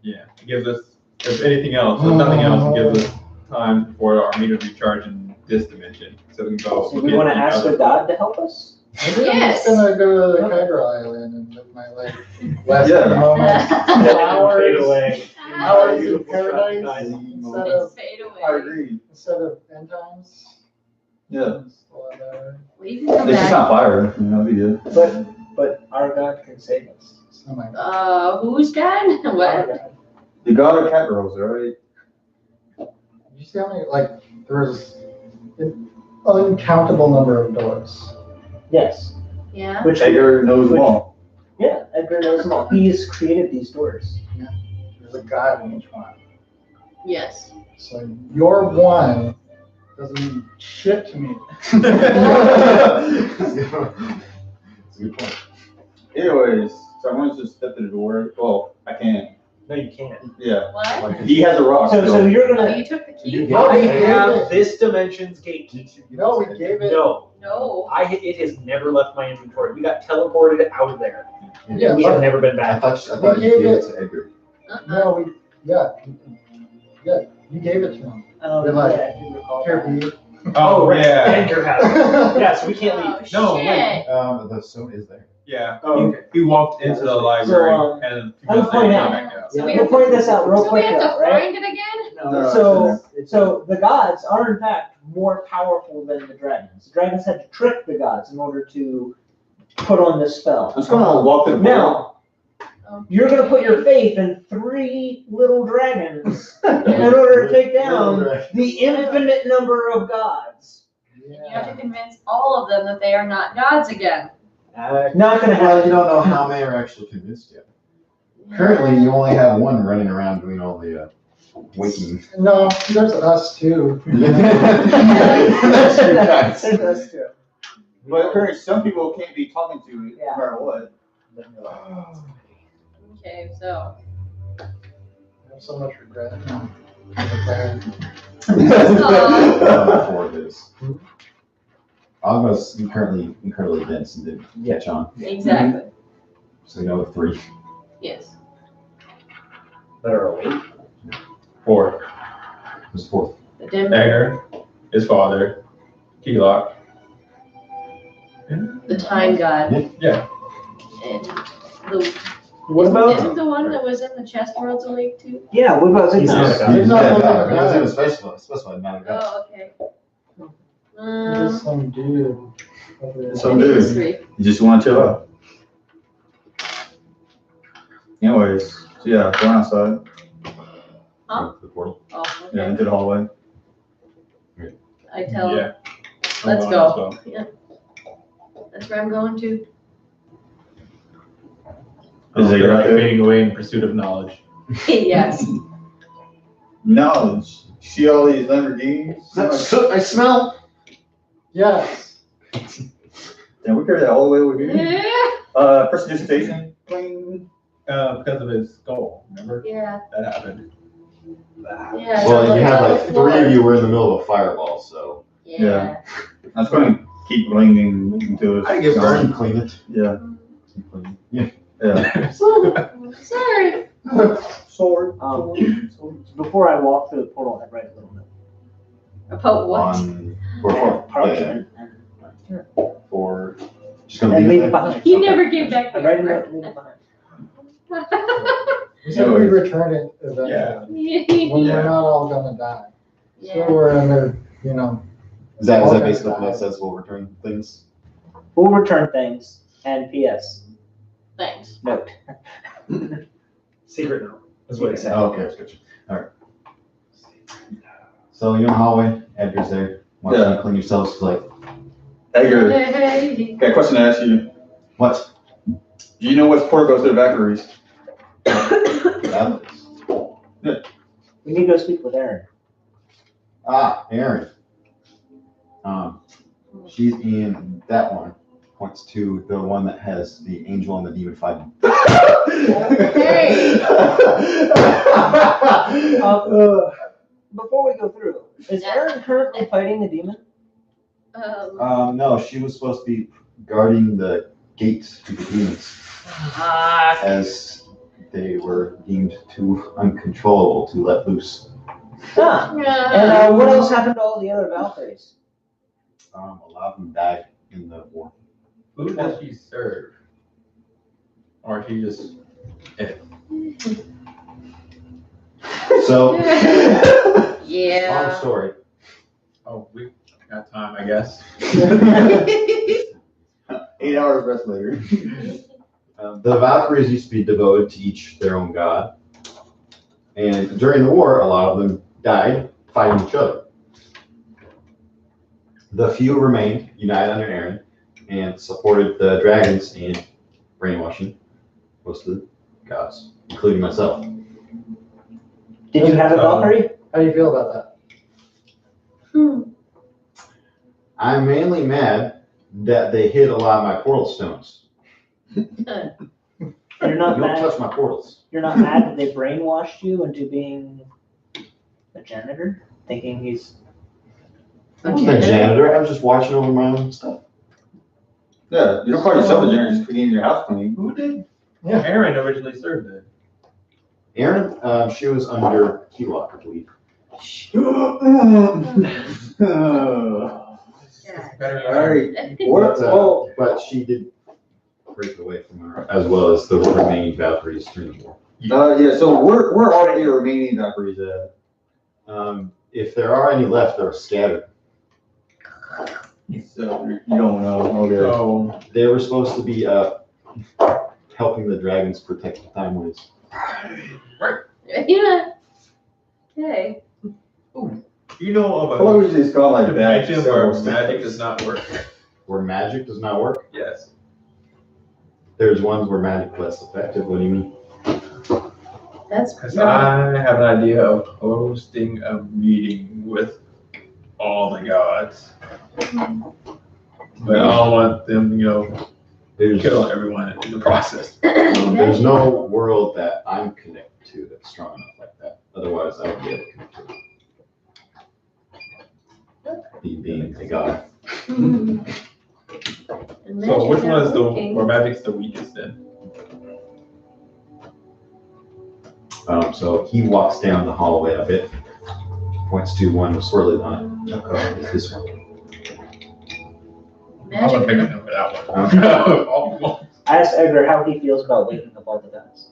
Speaker 4: Yeah, it gives us, if anything else, if nothing else, it gives us time for our meter to recharge in this dimension. So we can go.
Speaker 6: So we want to ask a god to help us?
Speaker 3: Maybe I'm
Speaker 5: Yes.
Speaker 3: just gonna go to the Kyber Island and live my life. Last
Speaker 7: Yeah.
Speaker 3: moments,
Speaker 2: Fade
Speaker 3: hours,
Speaker 2: away.
Speaker 3: hours in
Speaker 2: Beautiful
Speaker 3: paradise
Speaker 2: recognizing
Speaker 3: instead of,
Speaker 5: Fade
Speaker 7: I
Speaker 5: away.
Speaker 7: agree.
Speaker 3: instead of end times.
Speaker 7: Yeah.
Speaker 3: It's a lot better.
Speaker 5: Well, you can come
Speaker 7: It's just
Speaker 5: back.
Speaker 7: not fire, you know, that'd be good.
Speaker 6: But our god can save us.
Speaker 3: Oh my God.
Speaker 5: Who's God?
Speaker 6: Our
Speaker 5: What?
Speaker 6: god.
Speaker 7: The god of cat girls, right?
Speaker 3: You see how many, like, there's an uncountable number of doors.
Speaker 6: Yes.
Speaker 5: Yeah.
Speaker 6: Which
Speaker 7: Edgar knows them all.
Speaker 6: Yeah, Edgar knows them all. He's created these doors.
Speaker 3: There's a god in each one.
Speaker 5: Yes.
Speaker 3: So your one doesn't mean shit to me.
Speaker 1: It's a good point.
Speaker 7: Anyways, so I wanted to step to the door. Well, I can't.
Speaker 2: No, you can't.
Speaker 7: Yeah.
Speaker 5: What?
Speaker 7: He has a rock.
Speaker 6: So you're
Speaker 5: Oh,
Speaker 6: gonna.
Speaker 5: you took the key?
Speaker 2: You
Speaker 3: No,
Speaker 2: I
Speaker 3: we gave
Speaker 2: have
Speaker 3: it.
Speaker 2: this dimension's gatekeeper.
Speaker 3: No, we gave it.
Speaker 2: No,
Speaker 5: No.
Speaker 2: it has never left my inventory. We got teleported out of there.
Speaker 3: Yeah,
Speaker 2: We
Speaker 3: but-
Speaker 2: have never been
Speaker 1: I
Speaker 2: back.
Speaker 1: thought you gave it to Edgar.
Speaker 3: No, yeah, you gave it to him.
Speaker 6: Oh,
Speaker 3: You're like,
Speaker 6: yeah, I do recall
Speaker 3: Here,
Speaker 6: that.
Speaker 3: be.
Speaker 4: Oh,
Speaker 2: right.
Speaker 4: yeah.
Speaker 2: Edgar has it. Yeah, so we can't
Speaker 5: Oh,
Speaker 2: leave. No,
Speaker 5: shit.
Speaker 2: wait.
Speaker 1: The stone is there.
Speaker 4: Yeah.
Speaker 2: Oh, okay.
Speaker 4: He walked into the library
Speaker 6: So,
Speaker 4: and
Speaker 6: let me point out.
Speaker 4: back out.
Speaker 5: So we
Speaker 6: We'll
Speaker 5: have
Speaker 6: point this out real
Speaker 5: So we
Speaker 6: quick,
Speaker 5: have
Speaker 6: though,
Speaker 5: to
Speaker 6: right?
Speaker 5: find it again?
Speaker 7: No,
Speaker 6: So the gods are in fact more powerful than the dragons. The dragons had to trick the gods in order to put on this spell.
Speaker 7: I'm just gonna walk to the portal.
Speaker 6: Now, you're gonna put your faith in 3 little dragons in order to take down the infinite number of gods.
Speaker 5: And you have to convince all of them that they are not gods again.
Speaker 6: Not gonna
Speaker 1: Well,
Speaker 6: happen.
Speaker 1: you don't know how many are actually convinced yet. Currently, you only have one running around doing all the waking.
Speaker 3: No, there's us too.
Speaker 1: That's your guys.
Speaker 6: That's true.
Speaker 7: But currently, some people can't be talking to it
Speaker 6: Yeah.
Speaker 7: no matter what.
Speaker 5: Okay, so.
Speaker 3: I have so much regret.
Speaker 1: Before this. Agma's currently incredibly dense and didn't catch on.
Speaker 5: Exactly.
Speaker 1: So we know 3.
Speaker 5: Yes.
Speaker 2: that are awake.
Speaker 4: 4.
Speaker 1: Who's 4th?
Speaker 5: The dim,
Speaker 4: Edgar, his father, Keylock.
Speaker 5: the time god.
Speaker 4: Yeah.
Speaker 5: And the,
Speaker 6: What about?
Speaker 5: isn't the one that was in the chest world's awake too?
Speaker 6: Yeah, what about
Speaker 2: He's not a god.
Speaker 3: He's not one of the
Speaker 1: He was
Speaker 3: guys.
Speaker 1: even specified, not a god.
Speaker 5: Oh, okay.
Speaker 3: Just some dude. over there.
Speaker 7: Some
Speaker 5: I think it's
Speaker 7: dude.
Speaker 5: 3.
Speaker 7: You just want to chill out. Anyways, so yeah, going outside.
Speaker 5: Huh?
Speaker 1: The portal.
Speaker 5: Oh,
Speaker 7: Yeah,
Speaker 5: okay.
Speaker 7: into the hallway.
Speaker 5: I tell
Speaker 4: Yeah.
Speaker 5: Let's
Speaker 4: I'm
Speaker 5: go.
Speaker 4: going as well.
Speaker 5: that's where I'm going to.
Speaker 7: Is it
Speaker 4: You're
Speaker 7: right
Speaker 4: like
Speaker 7: there?
Speaker 4: fading away in pursuit of knowledge.
Speaker 5: Yes.
Speaker 7: Knowledge. See all these Lamborghinis?
Speaker 1: I smell.
Speaker 3: Yes.
Speaker 7: Yeah, we carry that all the way over here.
Speaker 5: Yeah.
Speaker 7: Prestidigitation. Bling.
Speaker 4: Because of his skull, remember?
Speaker 5: Yeah.
Speaker 4: That happened.
Speaker 5: Yeah.
Speaker 1: Well, you had like
Speaker 5: the floor.
Speaker 1: 3 of you were in the middle of a fireball, so.
Speaker 5: Yeah.
Speaker 7: I was going to keep blinging until it's
Speaker 1: I get
Speaker 7: gone.
Speaker 1: burned. Clean it.
Speaker 7: Yeah.
Speaker 1: Keep cleaning. Yeah.
Speaker 7: Yeah.
Speaker 5: Sorry.
Speaker 7: Sword.
Speaker 6: Before I walk through the portal, I write a little note.
Speaker 5: About what?
Speaker 1: On. For.
Speaker 6: Parchment.
Speaker 1: For. Just gonna
Speaker 6: And
Speaker 1: leave
Speaker 6: leave
Speaker 1: it
Speaker 6: it
Speaker 1: there.
Speaker 6: behind.
Speaker 5: He never gave back
Speaker 6: I
Speaker 5: the
Speaker 6: write a note, leave it behind.
Speaker 3: We said we return it eventually.
Speaker 4: Yeah.
Speaker 3: When we're not all gonna die. So
Speaker 5: Yeah.
Speaker 3: we're under, you know,
Speaker 1: Is that
Speaker 3: Okay.
Speaker 1: basically what that says? We'll return things?
Speaker 6: We'll return things. And P.S.
Speaker 5: Thanks.
Speaker 6: Note.
Speaker 2: Secret note, is what he said.
Speaker 1: Oh, okay, that's good. All right. So you know hallway, Edgar's there. Watching
Speaker 7: Yeah.
Speaker 1: you clean yourselves. He's like,
Speaker 7: Edgar,
Speaker 5: Hey.
Speaker 7: got a question to ask you.
Speaker 1: what?
Speaker 7: Do you know what port goes to the evacuees?
Speaker 1: That is-
Speaker 6: We need to go speak with Aaron.
Speaker 1: Ah, Aaron. She's in that one. Points to the one that has the angel and the demon fighting.
Speaker 5: Hey.
Speaker 6: Before we go through, is Aaron currently fighting the demon?
Speaker 1: No, she was supposed to be guarding the gates to the demons as they were deemed too uncontrollable to let loose.
Speaker 6: Ah. And what else happened to all the other Valkyries?
Speaker 1: A lot of them died in the war.
Speaker 4: Who does she serve? Or she just.
Speaker 1: So, long
Speaker 5: Yeah.
Speaker 1: story.
Speaker 4: Oh, we got time, I guess.
Speaker 7: 8 hours rest later.
Speaker 1: The Valkyries used to be devoted to each their own god. And during the war, a lot of them died fighting each other. The few remained united under Aaron and supported the dragons in brainwashing most of the gods, including myself.
Speaker 6: Did you have a Valkyrie?
Speaker 3: How do you feel about that?
Speaker 1: I'm mainly mad that they hid a lot of my portal stones.
Speaker 6: You're
Speaker 1: You
Speaker 6: not
Speaker 1: don't
Speaker 6: mad.
Speaker 1: touch my portals.
Speaker 6: You're not mad that they brainwashed you into being a janitor, thinking he's.
Speaker 1: I wasn't a janitor. I was just watching over my own stuff.
Speaker 7: Yeah, you don't call yourself a janitor, just cleaning your house clean.
Speaker 4: Who did?
Speaker 3: Yeah.
Speaker 4: Aaron originally served it.
Speaker 1: Aaron, she was under Keylock, I believe.
Speaker 7: Alright, what,
Speaker 1: But she did break away from her, as well as the remaining Valkyries during the war.
Speaker 7: yeah, so where are the remaining Valkyries at?
Speaker 1: If there are any left, they're scattered.
Speaker 7: So, you don't know, okay.
Speaker 4: So,
Speaker 1: They were supposed to be helping the dragons protect the timeways.
Speaker 5: Yeah. Okay.
Speaker 4: you know
Speaker 7: How
Speaker 4: of
Speaker 7: long
Speaker 4: a
Speaker 7: would you just call like that?
Speaker 4: dimension where magic does not work?
Speaker 1: Where magic does not work,
Speaker 4: Yes.
Speaker 1: there's ones where magic is less effective. What do you mean?
Speaker 5: That's
Speaker 4: Because I have an idea of hosting a meeting with all the gods. But I don't want them,
Speaker 1: There's,
Speaker 4: kill everyone in the process.
Speaker 1: there's no world that I'm connected to that's strong enough like that. Otherwise, I would be able to connect to it. Being a god.
Speaker 4: So which one is where magic's the weakest then?
Speaker 1: So he walks down the hallway a bit, points to one with swirly on it. It's this one.
Speaker 4: I'm gonna pick a
Speaker 5: Magic.
Speaker 4: number for that one.
Speaker 6: I asked Edgar how he feels about waking up all the guys.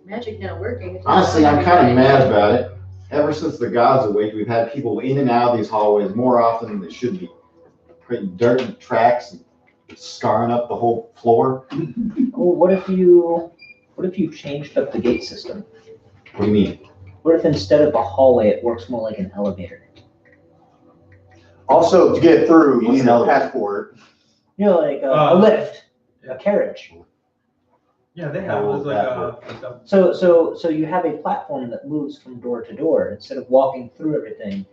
Speaker 5: Magic not working. It's
Speaker 1: Honestly,
Speaker 5: just
Speaker 1: I'm kind of mad about it. Ever since the gods awake, we've had people in and out of these hallways more often than they should be. Creating dirt and tracks and scarring up the whole floor.
Speaker 6: Well, what if you changed up the gate system?
Speaker 1: What do you mean?
Speaker 6: What if instead of a hallway, it works more like an elevator?
Speaker 7: Also, to get through, you
Speaker 1: What's
Speaker 7: need
Speaker 1: an
Speaker 7: a
Speaker 1: elevator?
Speaker 7: passport.
Speaker 6: You know, like a lift,
Speaker 4: yeah.
Speaker 6: a carriage.
Speaker 4: Yeah, they have, it's like
Speaker 6: So you have a platform that moves from door to door. Instead of walking through everything,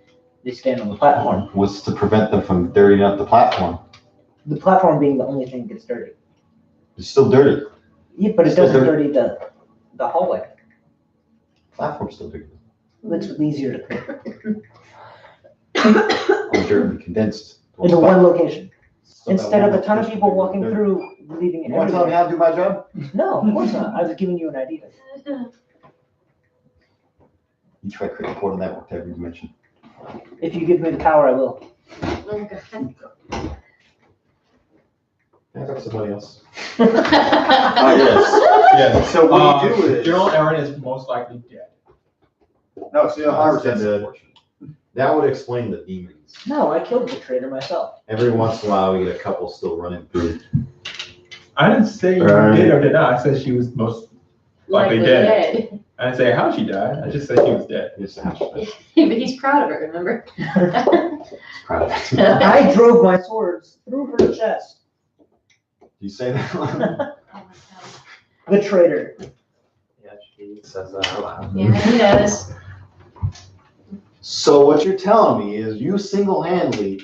Speaker 6: they stand on the platform.
Speaker 1: What's to prevent them from dirtying up the platform?
Speaker 6: The platform being the only thing that gets dirty.
Speaker 1: It's still dirty.
Speaker 6: Yeah, but it
Speaker 1: Still
Speaker 6: doesn't
Speaker 1: dirty.
Speaker 6: dirty the hallway.
Speaker 1: Platform's still dirty.
Speaker 6: It's easier to clean.
Speaker 1: All the dirt will be condensed.
Speaker 6: Into one location.
Speaker 1: So that
Speaker 6: Instead of
Speaker 1: one
Speaker 6: a ton of
Speaker 1: location
Speaker 6: people
Speaker 1: will be
Speaker 6: walking
Speaker 1: dirty.
Speaker 6: through, leaving it
Speaker 1: You want to tell me
Speaker 6: everywhere.
Speaker 1: how to do my job?
Speaker 6: No, of course not. I was giving you an idea.
Speaker 1: You try to create a portal network to every dimension.
Speaker 6: If you give me the power, I will.
Speaker 5: Oh, God.
Speaker 1: I got somebody else.
Speaker 7: Yes.
Speaker 4: Yeah.
Speaker 7: So what you do is,
Speaker 4: General Aaron is most likely dead.
Speaker 7: no, see, 100% dead.
Speaker 1: That would explain the demons.
Speaker 6: No, I killed the traitor myself.
Speaker 1: Every once in a while, we get a couple still running through.
Speaker 4: I didn't say you did or did not. I said she was most likely dead. I didn't say how she died. I just said she was dead.
Speaker 1: Yes, actually.
Speaker 5: But he's proud of it, remember?
Speaker 1: Proud.
Speaker 6: I drove my swords through her chest.
Speaker 1: You say that?
Speaker 5: Oh my God.
Speaker 6: The traitor.
Speaker 2: Yeah, she says that out loud.
Speaker 5: Yeah, he does.
Speaker 1: So what you're telling me is you single-handedly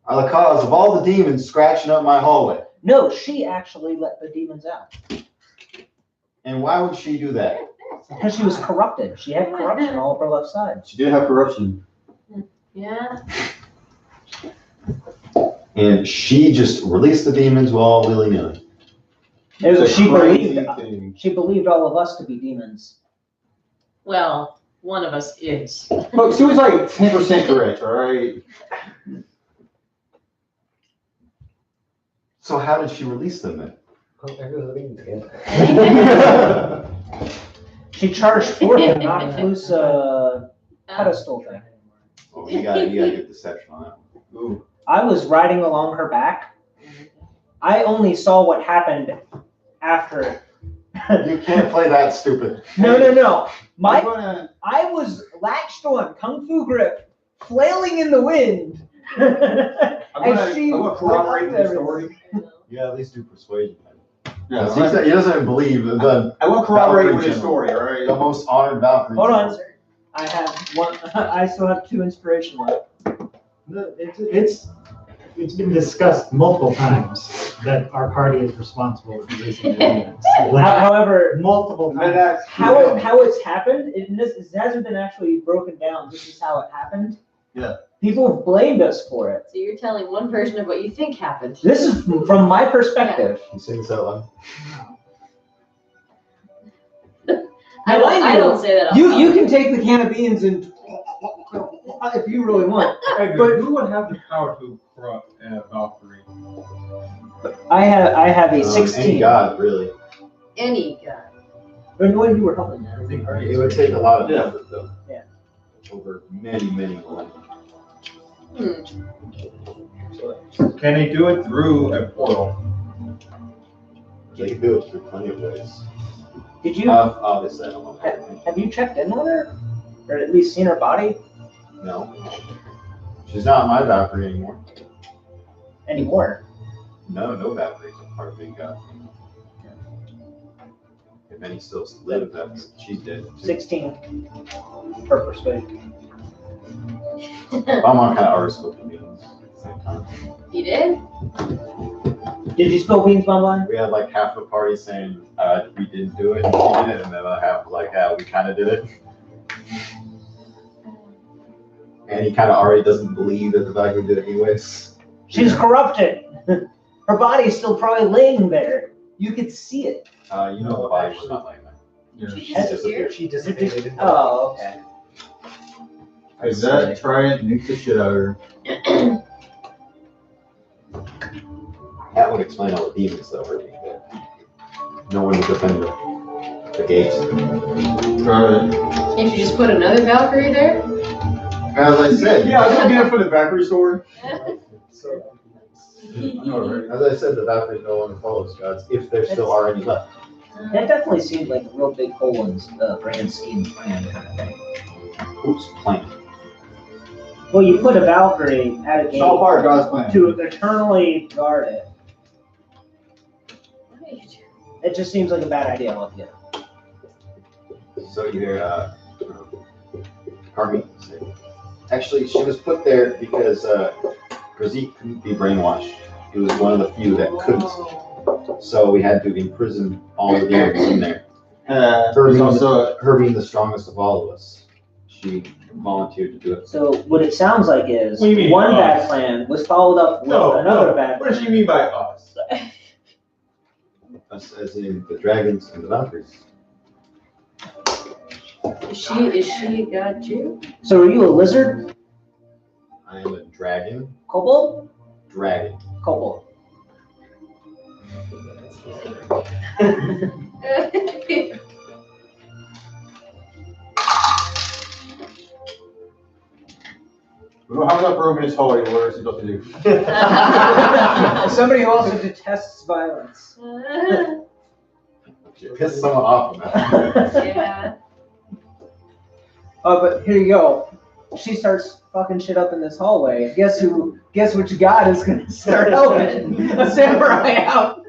Speaker 1: are the cause of all the demons scratching up my hallway.
Speaker 6: No, she actually let the demons out.
Speaker 1: And why would she do that?
Speaker 6: Because she was corrupted. She had corruption all of her left side.
Speaker 7: She did have corruption.
Speaker 5: Yeah.
Speaker 1: And she just released the demons all willy-nilly.
Speaker 7: It's a
Speaker 6: She
Speaker 7: crazy
Speaker 6: believed,
Speaker 7: thing.
Speaker 6: she believed all of us to be demons.
Speaker 5: Well, one of us is.
Speaker 7: Look, she was like 10% correct, all right?
Speaker 1: So how did she release them then?
Speaker 2: Oh, there goes the beans again.
Speaker 6: She charged forth and knocked loose a pedestal thing.
Speaker 1: Oh, you gotta get deception on that one.
Speaker 7: Ooh.
Speaker 6: I was riding along her back. I only saw what happened after.
Speaker 1: You can't play that stupid.
Speaker 6: No.
Speaker 7: I'm gonna-
Speaker 6: I was latched on, kung fu grip, flailing in the wind.
Speaker 7: I'm gonna corroborate this story.
Speaker 1: Yeah, at least do persuasion.
Speaker 7: Yeah,
Speaker 1: He doesn't even believe the
Speaker 7: I want to corroborate
Speaker 1: Valkyrie
Speaker 7: with this
Speaker 1: general.
Speaker 7: story, all right?
Speaker 1: the most honored Valkyrie.
Speaker 6: Hold on.
Speaker 1: general.
Speaker 6: I have one. I still have 2 inspiration left.
Speaker 8: It's been discussed multiple times that our party is responsible for releasing the demons.
Speaker 6: However,
Speaker 8: Multiple
Speaker 7: And
Speaker 8: times.
Speaker 7: that's
Speaker 6: how it's happened, it hasn't been actually broken down. This is how it happened.
Speaker 7: Yeah.
Speaker 6: People have blamed us for it.
Speaker 5: So you're telling one version of what you think happened.
Speaker 6: This is from my perspective.
Speaker 1: You say this out loud?
Speaker 5: I don't say that.
Speaker 6: You can take the can of beans and if you really want.
Speaker 4: But who would have the power to corrupt a Valkyrie?
Speaker 6: I have a
Speaker 1: Any
Speaker 6: 16.
Speaker 1: god, really.
Speaker 5: Any guy.
Speaker 6: But no, you were helping that.
Speaker 1: It would take a lot of
Speaker 7: Yeah.
Speaker 1: effort, though.
Speaker 6: Yeah.
Speaker 1: Over many millennia.
Speaker 4: Can they do it through a portal?
Speaker 1: They can do it through plenty of ways.
Speaker 6: Did you
Speaker 1: Obviously, I don't know.
Speaker 6: have you checked in on her, or at least seen her body
Speaker 1: No. She's not my Valkyrie anymore.
Speaker 6: anymore?
Speaker 1: No Valkyries are part of Big God. If any still live, she's dead. too.
Speaker 6: 16 per perspective.
Speaker 1: I'm on kind of already spoken beans at the same time.
Speaker 5: You did?
Speaker 6: Did you spill beans, Bonbon?
Speaker 1: We had like half the party saying we didn't do it, and she did it, and then the other half was like, yeah, we kind of did it. And he kind of already doesn't believe that the Valkyrie did it anyways.
Speaker 6: She's corrupted. Her body is still probably laying there. You could see it.
Speaker 1: You know the body was not like that.
Speaker 5: She
Speaker 6: That's
Speaker 5: disappeared.
Speaker 2: She dissipated. into
Speaker 6: Oh, okay.
Speaker 7: Is that try it, nuke the shit out of her.
Speaker 1: That would explain all the demons that were being there. No one to defend the gates.
Speaker 7: Try it.
Speaker 5: Can't you just put another Valkyrie there?
Speaker 1: As I said,
Speaker 7: Yeah, I was looking for the Valkyrie story.
Speaker 2: So,
Speaker 1: As I said, the Valkyries no longer follows gods if there still are any left.
Speaker 6: That definitely seemed like a real big hole in the grand scheme plan kind of thing.
Speaker 1: Oops, plain.
Speaker 6: Well, you put a Valkyrie at a
Speaker 7: It's all
Speaker 6: gate
Speaker 7: part of God's plan.
Speaker 6: to eternally guard it. It just seems like a bad idea altogether.
Speaker 1: So you hear Harvey say, actually, she was put there because Grazik couldn't be brainwashed. He was one of the few that couldn't. So we had to imprison all the demons in there.
Speaker 7: There's also
Speaker 1: Her being the strongest of all of us, she volunteered to do it.
Speaker 6: So what it sounds like is
Speaker 4: What do you mean,
Speaker 6: one
Speaker 4: us?
Speaker 6: bad plan was followed up with another bad
Speaker 4: What does she
Speaker 6: plan.
Speaker 4: mean by us?
Speaker 1: Us as in the dragons and the Valkyries.
Speaker 5: Is she a god too?
Speaker 6: So are you a lizard?
Speaker 1: I am a dragon.
Speaker 6: Kobold?
Speaker 1: Dragon.
Speaker 6: Kobold.
Speaker 7: how's that for room in his hallway where he's supposed to do.
Speaker 6: Somebody who also detests violence.
Speaker 1: You piss someone off in that.
Speaker 5: Yeah.
Speaker 6: Oh, but here you go. She starts fucking shit up in this hallway. Guess which god is gonna start helping? A samurai out.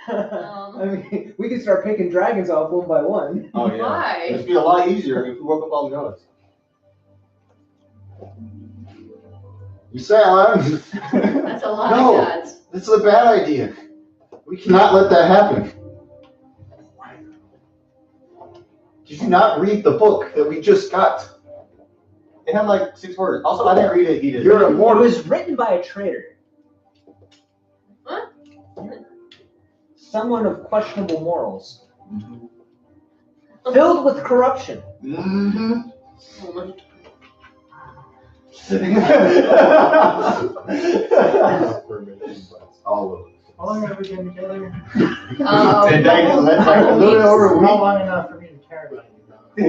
Speaker 6: I mean, we can start picking dragons off one by one.
Speaker 7: Oh yeah.
Speaker 5: Why?
Speaker 7: It'd be a lot easier if we woke up all the gods.
Speaker 1: You say, Alan?
Speaker 5: That's a lot
Speaker 1: No.
Speaker 5: of gods.
Speaker 1: This is a bad idea. We cannot let that happen. Did you not read the book that we just got?
Speaker 7: It had like 6 words. Also, I didn't read it. He did.
Speaker 1: You're a
Speaker 6: It
Speaker 1: mortal.
Speaker 6: was written by a traitor.
Speaker 5: What?
Speaker 6: Someone of questionable morals. Filled with corruption.
Speaker 7: Mm-hmm.
Speaker 1: All of it.
Speaker 8: How long have we been together?
Speaker 7: 10 days, let's like a little over a
Speaker 8: Not
Speaker 7: week.
Speaker 8: long enough for me to care about you.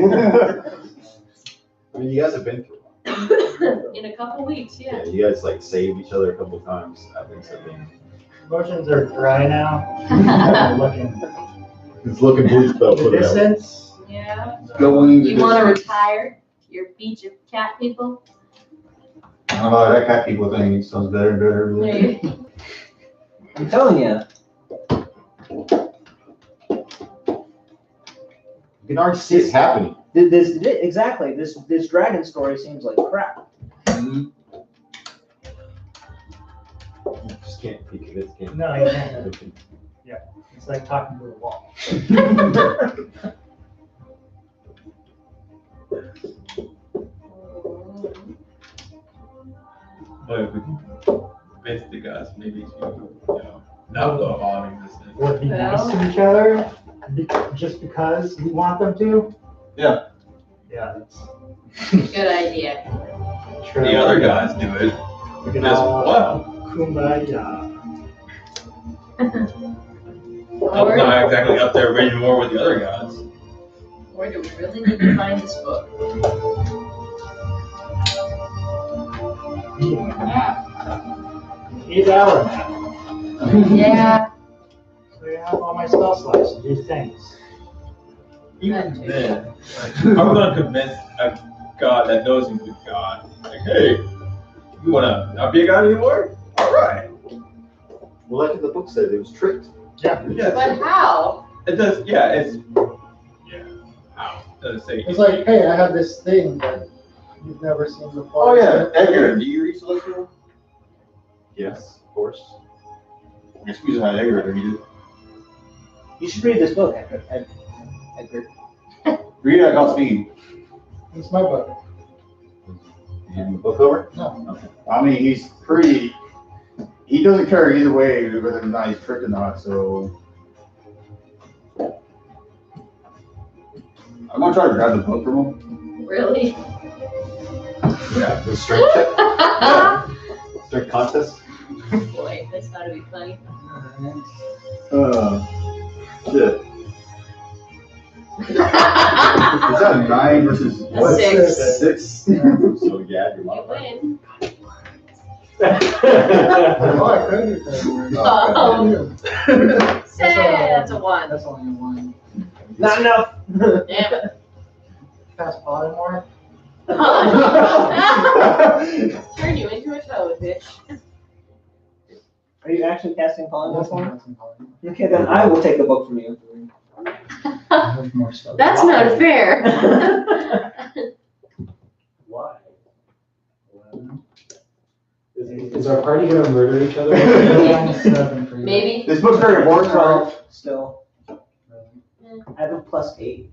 Speaker 1: I mean, you guys have been through a lot.
Speaker 5: In a couple weeks, yeah.
Speaker 1: Yeah, you guys like saved each other a couple times. I think so.
Speaker 8: Emotions are dry now. I'm looking
Speaker 1: It's looking bleak though.
Speaker 8: the
Speaker 1: Put it out.
Speaker 8: distance.
Speaker 5: Yeah.
Speaker 7: Going
Speaker 5: You want to retire your beach of cat people?
Speaker 7: I don't know, that cat people thing sounds better and better.
Speaker 5: There you go.
Speaker 6: I'm telling you.
Speaker 1: You can already see it happening.
Speaker 6: This dragon story seems like crap.
Speaker 7: Mhm.
Speaker 1: You just can't think of it. Can't.
Speaker 8: No, you can't. It's like talking to a wall.
Speaker 4: But if we can convince the guys maybe to, not go on existence.
Speaker 8: Or be nice to each other just because we want them to.
Speaker 7: Yeah.
Speaker 8: Yeah, that's
Speaker 5: Good idea.
Speaker 8: true.
Speaker 4: The other guys do it
Speaker 8: We can
Speaker 4: as
Speaker 8: all
Speaker 4: well.
Speaker 8: kumbaya.
Speaker 4: I'm not exactly up there raging war with the other guys.
Speaker 5: Or do we really need to find this book?
Speaker 8: Eating a nap. 8-hour nap.
Speaker 5: Yeah.
Speaker 8: So you have all my spell slots to do things.
Speaker 4: Even then, I'm gonna convince a god that knows he's a god. Like, hey, you wanna not be a god anymore? All right.
Speaker 1: Well, like the book said, it was tricked.
Speaker 8: Yeah.
Speaker 5: But how?
Speaker 4: It does. Yeah. How does it say?
Speaker 3: It's like, hey, I have this thing that you've never seen before.
Speaker 7: Oh yeah, Edgar, do you read Celestial?
Speaker 1: Yes, of course.
Speaker 7: I guess we just had Edgar to read it.
Speaker 6: You should read this book, Edgar.
Speaker 7: Read it at God's speed.
Speaker 3: It's my book.
Speaker 1: You hand the book over?
Speaker 3: No.
Speaker 7: I mean, he's pretty. He doesn't care either way whether or not he's tricked or not. So I'm gonna try to grab the book from him.
Speaker 5: Really?
Speaker 1: Yeah, the strength check. Strength contest.
Speaker 5: Boy, that's gotta be funny.
Speaker 7: Shit. Is that a 9 versus
Speaker 5: A
Speaker 7: what?
Speaker 5: 6.
Speaker 7: 6?
Speaker 1: So yeah, you're
Speaker 5: You
Speaker 1: modified.
Speaker 5: win.
Speaker 3: Oh, I could do that.
Speaker 5: Say, that's a 1.
Speaker 3: That's only one.
Speaker 6: Not enough.
Speaker 5: Damn it.
Speaker 3: Pass Pottermore.
Speaker 5: Turn you into a toad, bitch.
Speaker 6: Are you actually casting pollen this one?
Speaker 3: That's important.
Speaker 6: Okay, then I will take the book from you.
Speaker 3: I have more stuff.
Speaker 5: That's not fair.
Speaker 8: Why?
Speaker 2: Is our party gonna murder each other?
Speaker 3: 7 for you.
Speaker 5: Maybe.
Speaker 7: This book's very important.
Speaker 6: 12 still. I have a +8.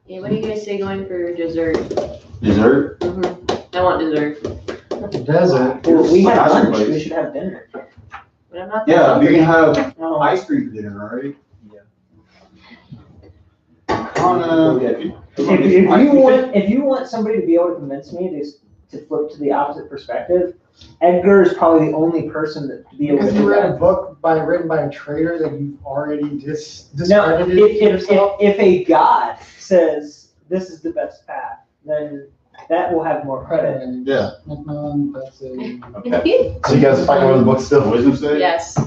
Speaker 5: Yeah, what do you guys say going for dessert?
Speaker 7: Dessert?
Speaker 5: I want dessert.
Speaker 3: Desert.
Speaker 6: Well, we had
Speaker 7: Ice cream
Speaker 6: lunch.
Speaker 7: place.
Speaker 6: We should have dinner.
Speaker 5: But I'm not that
Speaker 7: Yeah, we
Speaker 5: hungry.
Speaker 7: can have
Speaker 6: Oh.
Speaker 7: ice cream for dinner, right?
Speaker 6: If you want somebody to be able to convince me to flip to the opposite perspective. Edgar is probably the only person that to be able to
Speaker 3: Because
Speaker 6: do
Speaker 3: you read a
Speaker 6: that.
Speaker 3: book written by a traitor that you've already
Speaker 6: No,
Speaker 3: discredited
Speaker 6: if
Speaker 3: yourself.
Speaker 6: a god says this is the best path, then that will have more credit.
Speaker 7: Yeah.
Speaker 1: Okay. So you guys fighting over the book still?
Speaker 7: Wisdom save?
Speaker 5: Yes.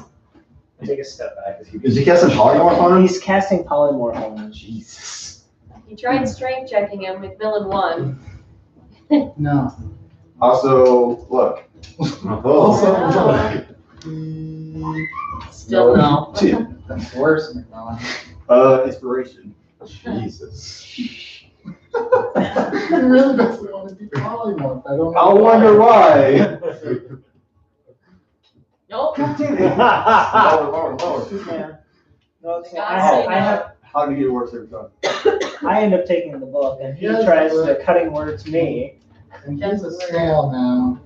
Speaker 8: Take a step back. If you
Speaker 1: Did you cast a polymorph on him?
Speaker 6: He's casting polymorph on him.
Speaker 1: Jesus.
Speaker 5: He tried strength checking him. McMillan won.
Speaker 3: No.
Speaker 7: Also, look.
Speaker 1: Oh.
Speaker 5: Still no.
Speaker 3: That's worse, McMillan.
Speaker 7: Inspiration.
Speaker 1: Jesus.
Speaker 3: You really doesn't want to be polymorph. I don't know.
Speaker 7: I wonder why.
Speaker 5: Nope.
Speaker 7: Lower, lower, lower.
Speaker 6: Yeah. No,
Speaker 5: God
Speaker 6: I have
Speaker 7: How do you get worse every time?
Speaker 6: I end up taking the book and he
Speaker 3: Yes,
Speaker 6: tries
Speaker 3: but-
Speaker 6: to cutting words me.
Speaker 3: And he's a snail now.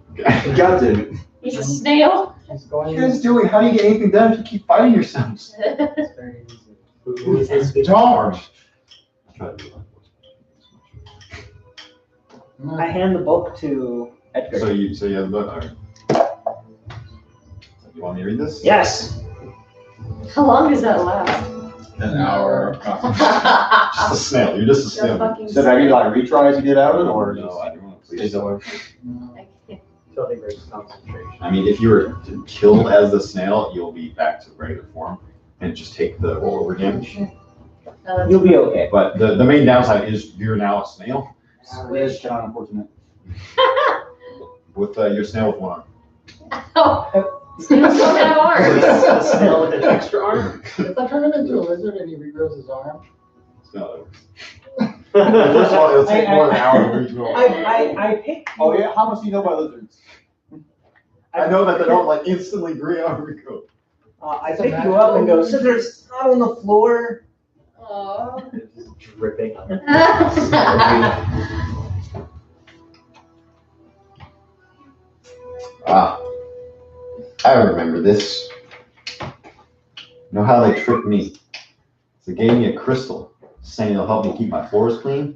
Speaker 7: Got to.
Speaker 5: He's a snail.
Speaker 3: He's going.
Speaker 7: You guys doing? How do you get anything done if you keep fighting yourselves?
Speaker 3: It's very easy.
Speaker 8: Who is this big
Speaker 3: Don't.
Speaker 6: I hand the book to Edgar.
Speaker 1: So you have the book. All right. You want me to read this?
Speaker 6: Yes.
Speaker 5: How long does that last?
Speaker 7: An hour.
Speaker 1: Just a snail. You're just a
Speaker 5: You're a
Speaker 1: snail.
Speaker 5: fucking
Speaker 7: So have you like retries you did out of it, or
Speaker 1: No, I don't want to
Speaker 7: stays
Speaker 1: please.
Speaker 7: that way?
Speaker 8: Until they break concentration.
Speaker 1: I mean, if you were killed as the snail, you'll be back to regular form and just take the rollover damage.
Speaker 6: You'll be okay.
Speaker 1: But the main downside is you're now a snail
Speaker 7: It is kind of unfortunate.
Speaker 1: with your snail with one arm.
Speaker 5: Oh, snails don't have arms.
Speaker 8: A snail with an extra arm?
Speaker 3: If I turn him into a lizard and he regrows his arm,
Speaker 1: Snail. First of all, it'll take more than an hour to regrow.
Speaker 6: I picked
Speaker 7: Oh yeah, how much do you know about lizards?
Speaker 1: I know that they don't like instantly regrow.
Speaker 6: I pick you up and go, so there's snot on the floor.
Speaker 5: Aw.
Speaker 8: Just dripping.
Speaker 1: Ah, I remember this. You know how they tricked me? They gave me a crystal, saying it'll help me keep my floors clean.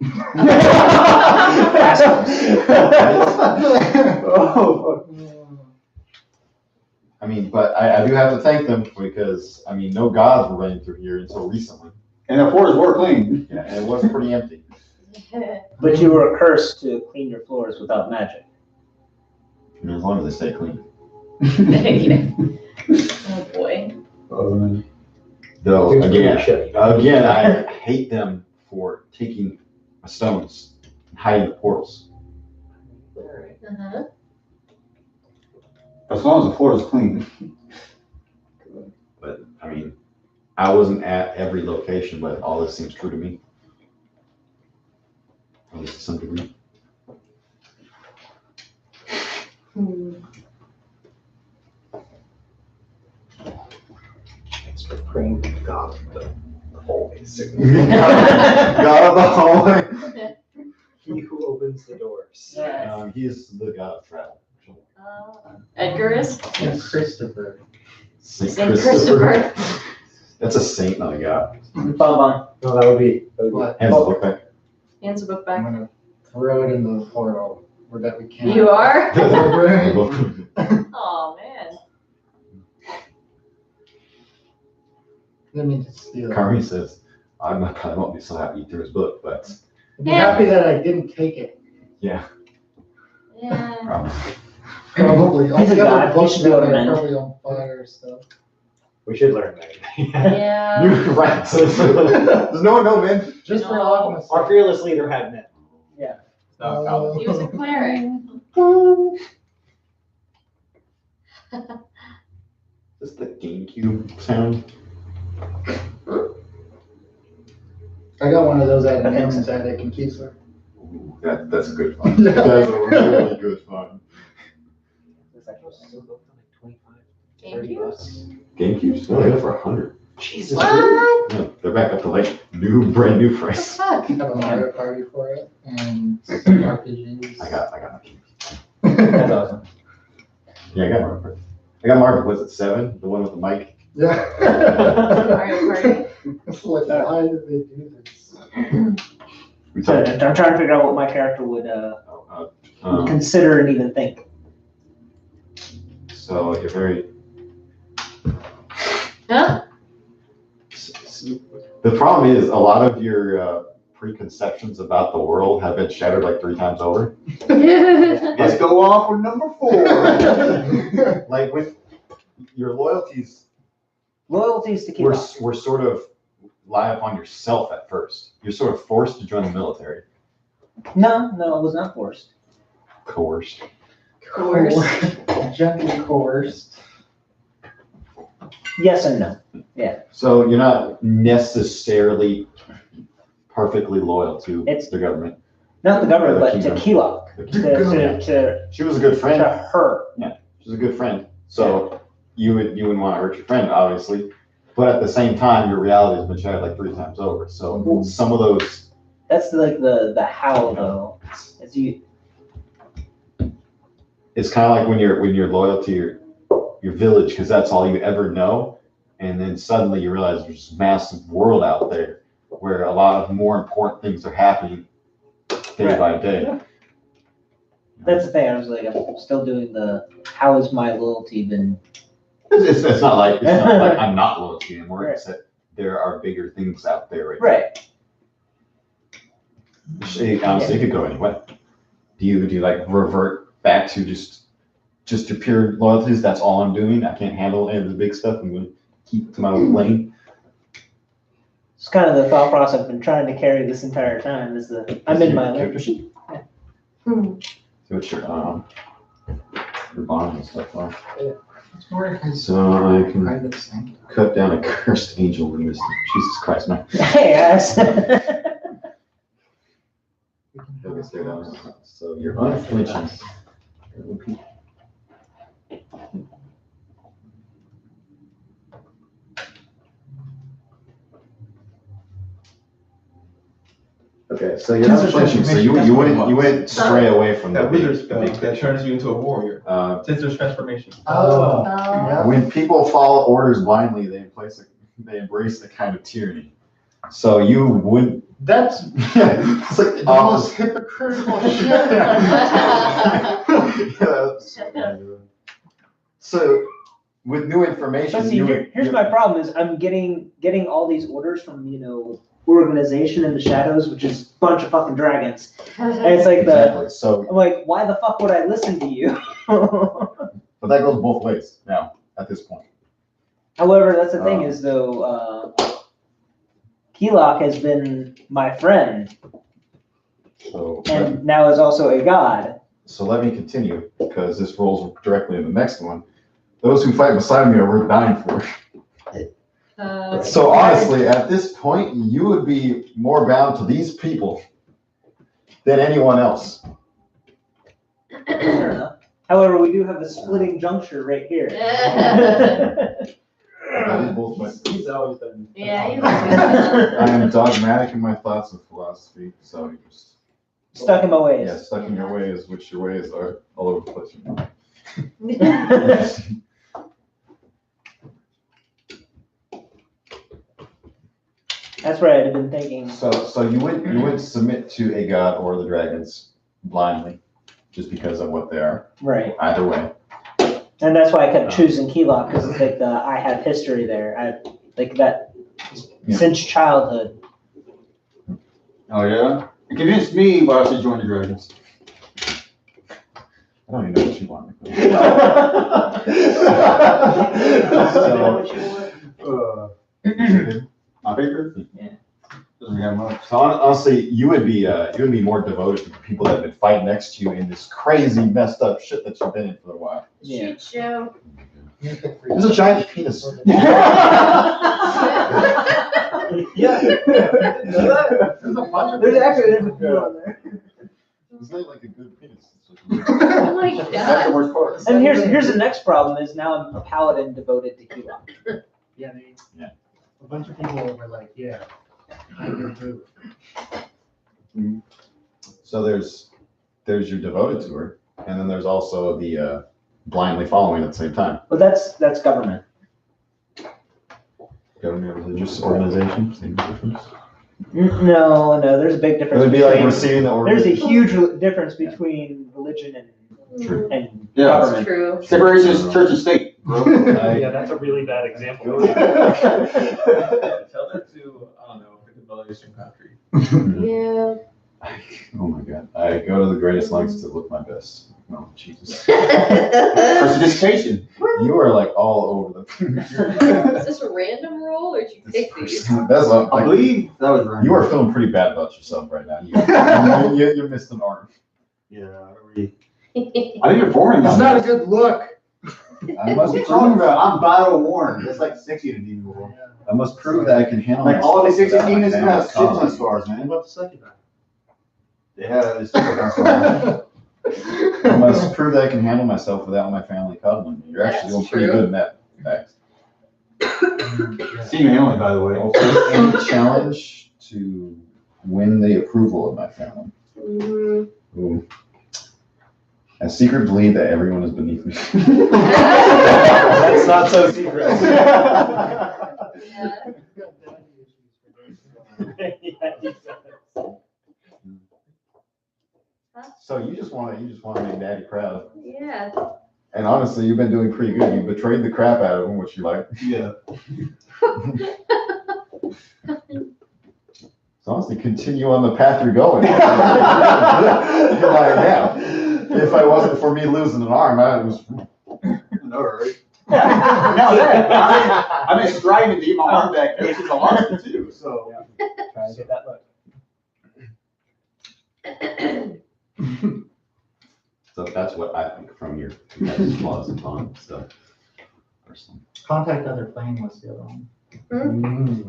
Speaker 7: Oh,
Speaker 1: I mean, but I do have to thank them because, I mean, no gods were running through here until recently.
Speaker 7: and the floors were clean.
Speaker 1: Yeah, and it was pretty empty.
Speaker 6: But you were cursed to clean your floors without magic.
Speaker 1: And as long as they stay clean.
Speaker 5: Oh boy.
Speaker 1: Though,
Speaker 8: Things
Speaker 1: again,
Speaker 8: are shitty.
Speaker 1: I hate them for taking my stones and hiding the portals.
Speaker 8: Alright.
Speaker 5: Uh-huh.
Speaker 7: As long as the floor is clean.
Speaker 1: But, I mean, I wasn't at every location, but all this seems true to me. At least to some degree.
Speaker 5: Hmm.
Speaker 8: Thanks for praying to God of the hallway.
Speaker 1: God of the hallway.
Speaker 8: He who opens the doors.
Speaker 5: Yes.
Speaker 1: He is the god of travel.
Speaker 5: Edgar is?
Speaker 3: and Christopher.
Speaker 1: Saint
Speaker 5: Saint Christopher.
Speaker 1: That's a saint, not a god.
Speaker 6: Bon.
Speaker 8: No, that would be.
Speaker 3: What?
Speaker 1: Hands the book back.
Speaker 5: Hands the book
Speaker 3: I'm
Speaker 5: back.
Speaker 3: gonna throw it into the portal where that we can't.
Speaker 5: You are?
Speaker 3: Right.
Speaker 5: Oh man.
Speaker 3: Let me just steal it.
Speaker 1: Carmi says, I probably won't be so happy through his book, but
Speaker 3: I'd be happy that I didn't take it.
Speaker 1: yeah,
Speaker 5: Yeah.
Speaker 1: probably.
Speaker 3: Probably. All
Speaker 6: He's a
Speaker 3: the
Speaker 6: god.
Speaker 3: other
Speaker 6: He
Speaker 3: books
Speaker 6: should be able to
Speaker 3: are
Speaker 6: manage.
Speaker 3: probably on fire stuff.
Speaker 8: We should learn that.
Speaker 5: Yeah.
Speaker 1: You're right. Does no one know, man?
Speaker 3: Just for
Speaker 5: No.
Speaker 3: alchemist.
Speaker 8: Our fearless leader had men.
Speaker 6: Yeah.
Speaker 8: No, Paladin.
Speaker 5: He was a cleric.
Speaker 1: Is this the GameCube sound?
Speaker 3: I got one of those at Ham's attic in Keesler.
Speaker 1: Ooh, that's a good fun. That's a really good fun.
Speaker 8: It's like, oh, still booked on like
Speaker 5: 25,
Speaker 8: 30 bucks.
Speaker 1: GameCubes, no, they go for 100.
Speaker 8: Jesus.
Speaker 5: What?
Speaker 1: Yeah, they're back up to like brand new
Speaker 5: What the
Speaker 1: price.
Speaker 5: fuck?
Speaker 3: I have a Mario Party for it and some RPGs.
Speaker 1: I got my GameCube.
Speaker 8: That's awesome.
Speaker 1: Yeah, I got Mario Party. I got Mario, was it 7? The one with the mic?
Speaker 3: Yeah.
Speaker 5: Mario Party.
Speaker 3: It's like, why did they do this?
Speaker 1: We
Speaker 6: So
Speaker 1: talked.
Speaker 6: I'm trying to figure out what my character would. consider and even think.
Speaker 1: So you're very.
Speaker 5: Huh?
Speaker 1: The problem is a lot of your preconceptions about the world have been shattered like 3 times over.
Speaker 7: Let's go on for number 4.
Speaker 1: Like with your loyalties,
Speaker 6: Loyalties to Keylok.
Speaker 1: were sort of lie upon yourself at first. You're sort of forced to join the military,
Speaker 6: No, it was not forced.
Speaker 1: coerced.
Speaker 5: Coerced.
Speaker 3: Gently coerced.
Speaker 6: Yes and no.
Speaker 1: So you're not necessarily perfectly loyal to
Speaker 6: It's-
Speaker 1: the government.
Speaker 6: Not the government,
Speaker 1: The
Speaker 6: but to
Speaker 1: kingdom.
Speaker 6: Keylok. To
Speaker 1: She was a good friend.
Speaker 6: her.
Speaker 1: She's a good friend. So you wouldn't want to hurt your friend, obviously. But at the same time, your reality has been shattered like 3 times over. So some of those.
Speaker 6: That's like the how though. As you
Speaker 1: It's kind of like when you're loyal to your village because that's all you ever know, and then suddenly you realize there's this massive world out there where a lot of more important things are happening day
Speaker 6: Right.
Speaker 1: by day.
Speaker 6: that's the thing. I was like, I'm still doing the how has my loyalty been.
Speaker 1: It's not like I'm not loyal to you anymore. It's that there are bigger things out there right now.
Speaker 6: Right.
Speaker 1: Honestly, it could go anyway. Do you like revert back to just your pure loyalties? That's all I'm doing. I can't handle any of the big stuff. I'm going to keep to my lane.
Speaker 6: It's kind of the thought process I've been trying to carry this entire time. Is that I'm in my lane.
Speaker 5: Hmm.
Speaker 1: See what your bond and stuff are.
Speaker 3: It's more like
Speaker 1: So I can
Speaker 3: private sanctum.
Speaker 1: cut down a cursed angel in this. Jesus Christ, man.
Speaker 6: Hey, guys.
Speaker 1: So you're unflinching. Okay, so you're unflinching. So you wouldn't stray away from the
Speaker 4: That
Speaker 1: big.
Speaker 4: wizard spell that turns you into a warrior. Sensor's transformation.
Speaker 3: Oh.
Speaker 5: Oh.
Speaker 1: When people follow orders blindly, they embrace a kind of tyranny. So you wouldn't.
Speaker 3: That's
Speaker 1: It's like
Speaker 3: the most hypocritical shit.
Speaker 1: So with new information,
Speaker 6: But see, here's my problem: is I'm getting all these orders from organization in the shadows, which is a bunch of fucking dragons, and it's like
Speaker 1: Exactly. So,
Speaker 6: I'm like, why the fuck would I listen to you?
Speaker 1: but that goes both ways now at this point.
Speaker 6: However, that's the thing is though, Keylok has been my friend
Speaker 1: So,
Speaker 6: and now is also a god.
Speaker 1: so let me continue because this rolls directly in the next one. Those who fight beside me are worth dying for. So honestly, at this point, you would be more bound to these people than anyone else.
Speaker 6: Fair enough. However, we do have a splitting juncture right here.
Speaker 1: Both ways.
Speaker 4: He's always been.
Speaker 5: Yeah, he's
Speaker 1: I am dogmatic in my thoughts of philosophy, so you just
Speaker 6: Stuck in my ways.
Speaker 1: yeah, stuck in your ways, which your ways are all over the place.
Speaker 6: That's right. I've been thinking.
Speaker 1: So you wouldn't submit to a god or the dragons blindly, just because of what they are.
Speaker 6: Right.
Speaker 1: Either way.
Speaker 6: And that's why I kept choosing Keylok because it's like I have history there. I like that
Speaker 1: Yeah.
Speaker 6: since childhood.
Speaker 7: Oh, yeah? It convinced me why I should join the Dragons.
Speaker 1: I don't even know what you want.
Speaker 7: My paper?
Speaker 6: Yeah.
Speaker 7: Doesn't have much.
Speaker 1: So honestly, you would be more devoted to the people that have been fighting next to you in this crazy messed up shit that you've been in for a while.
Speaker 6: Yeah.
Speaker 5: Shit show.
Speaker 1: There's a giant penis.
Speaker 3: Yeah.
Speaker 6: There's actually a few on there.
Speaker 1: It's not like a good penis.
Speaker 5: Oh my
Speaker 7: That's the
Speaker 5: god.
Speaker 7: worst part.
Speaker 6: And here's the next problem is now I'm a paladin devoted to Keylok.
Speaker 8: Yeah,
Speaker 1: Yeah.
Speaker 8: a bunch of people were like, yeah, I can do it.
Speaker 1: So there's your devoted to her, and then there's also the blindly following at the same time.
Speaker 6: But that's government.
Speaker 1: Government religious organization, same difference.
Speaker 6: No, there's a big
Speaker 1: It
Speaker 6: difference.
Speaker 1: would be like
Speaker 6: between-
Speaker 1: receiving the order.
Speaker 6: There's a huge difference between religious religion and
Speaker 1: True.
Speaker 7: Yeah.
Speaker 5: That's
Speaker 6: government.
Speaker 5: true.
Speaker 7: Separation is church and state, bro.
Speaker 8: Yeah, that's a really bad example.
Speaker 4: Tell them to, I don't know, pick a Middle Eastern country.
Speaker 5: Yeah.
Speaker 1: Oh my God. I go to the greatest lengths to look my best. Oh, Jesus.
Speaker 7: Participation.
Speaker 1: You are like all over the.
Speaker 5: Is this a random roll or did you pick these?
Speaker 1: That's what,
Speaker 7: I
Speaker 1: like,
Speaker 7: believe that was right.
Speaker 1: you are feeling pretty bad about yourself right now. You missed an arm.
Speaker 7: Yeah, I think you're boring.
Speaker 3: It's not a good look.
Speaker 1: I must
Speaker 7: What are you
Speaker 1: prove
Speaker 7: talking about? I'm battle worn. That's like 60 to people.
Speaker 1: I must prove that I can handle
Speaker 7: Like all the
Speaker 1: myself
Speaker 7: 60
Speaker 1: without my
Speaker 7: demons
Speaker 1: family's
Speaker 7: have shit ton
Speaker 1: comment.
Speaker 7: scars,
Speaker 8: What
Speaker 7: man.
Speaker 8: about the second guy?
Speaker 7: Yeah, it's scars.
Speaker 1: I must prove that I can handle myself without my family coddling me. You're actually doing
Speaker 5: That's
Speaker 1: pretty
Speaker 5: true.
Speaker 1: good in that fact.
Speaker 7: Senior only, by the way.
Speaker 1: I'll take any challenge to win the approval of my family.
Speaker 5: Mhm.
Speaker 1: Ooh. I secretly believe that everyone is beneath me.
Speaker 2: That's not so secret.
Speaker 5: Yeah.
Speaker 1: So you just want to make Daddy proud.
Speaker 5: Yeah.
Speaker 1: And honestly, you've been doing pretty good. You betrayed the crap out of him, which you like.
Speaker 7: Yeah.
Speaker 1: So honestly, continue on the path you're going. You're like, yeah. If I wasn't for me losing an arm, I was.
Speaker 7: No, right? No, I've been striving to get my arm back ever since I lost it too. So.
Speaker 2: Trying to get that look.
Speaker 1: So that's what I think from your flaws and fun stuff. Personally.
Speaker 8: Contact other plane was the other one.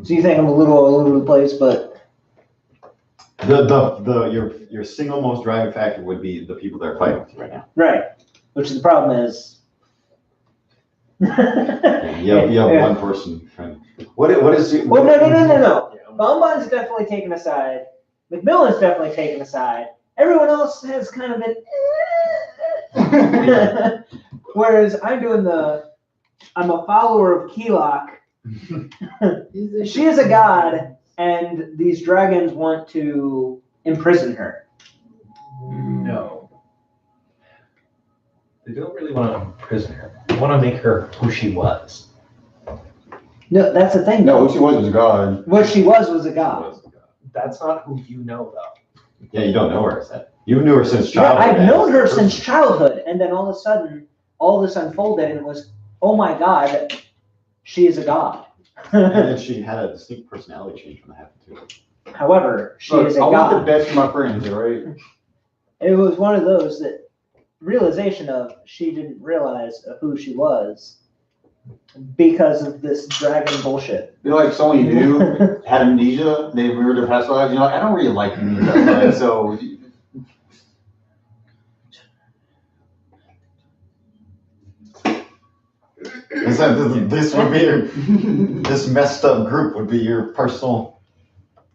Speaker 6: So you think I'm a little all over the place, but
Speaker 1: Your single most driving factor would be the people that are fighting with you right now.
Speaker 6: right. Which is the problem is.
Speaker 1: You have
Speaker 6: Yeah.
Speaker 1: one person trying. What is it?
Speaker 6: Well, no. Bonbon's definitely taken aside. McMillan's definitely taken aside. Everyone else has kind of been. Whereas I'm a follower of Keelok. She is a god, and these dragons want to imprison her.
Speaker 2: No. They don't really want to imprison her. They want to make her who she was.
Speaker 6: No, that's the thing.
Speaker 7: No, what she was a god.
Speaker 6: What she was a god.
Speaker 2: That's not who you know, though.
Speaker 1: Yeah, you don't know her. You knew her since
Speaker 6: Yeah,
Speaker 1: childhood.
Speaker 6: I've known her since childhood, and then all of a sudden, all this unfolded, and it was, oh my god, she is a god.
Speaker 1: And then she had a distinct personality change when that happened too.
Speaker 6: However, she
Speaker 7: Look,
Speaker 6: is a
Speaker 7: I want the
Speaker 6: god.
Speaker 7: best for my friends, all right?
Speaker 6: It was one of those that realization of she didn't realize who she was because of this dragon bullshit.
Speaker 7: They're like someone you knew had amnesia, they remembered their past lives, I don't really like any of that, right? So.
Speaker 1: This would be this messed up group would be your personal.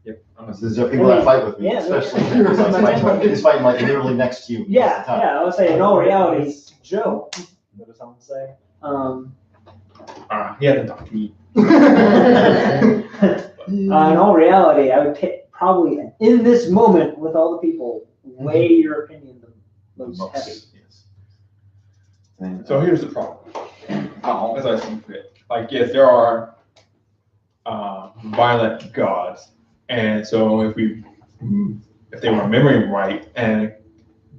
Speaker 2: Yep.
Speaker 1: These are people that fight with me,
Speaker 6: Yeah,
Speaker 1: especially.
Speaker 6: yeah.
Speaker 1: He's fighting like literally next to you.
Speaker 6: Yeah, I was saying in all reality, Joe.
Speaker 2: What does someone say?
Speaker 4: He hasn't talked to me.
Speaker 6: In all reality, I would pick probably in this moment with all the people, weigh your opinion the most heavy.
Speaker 4: So here's the problem. As I see fit. Like, yes, there are violent gods. And so if they were remembering right and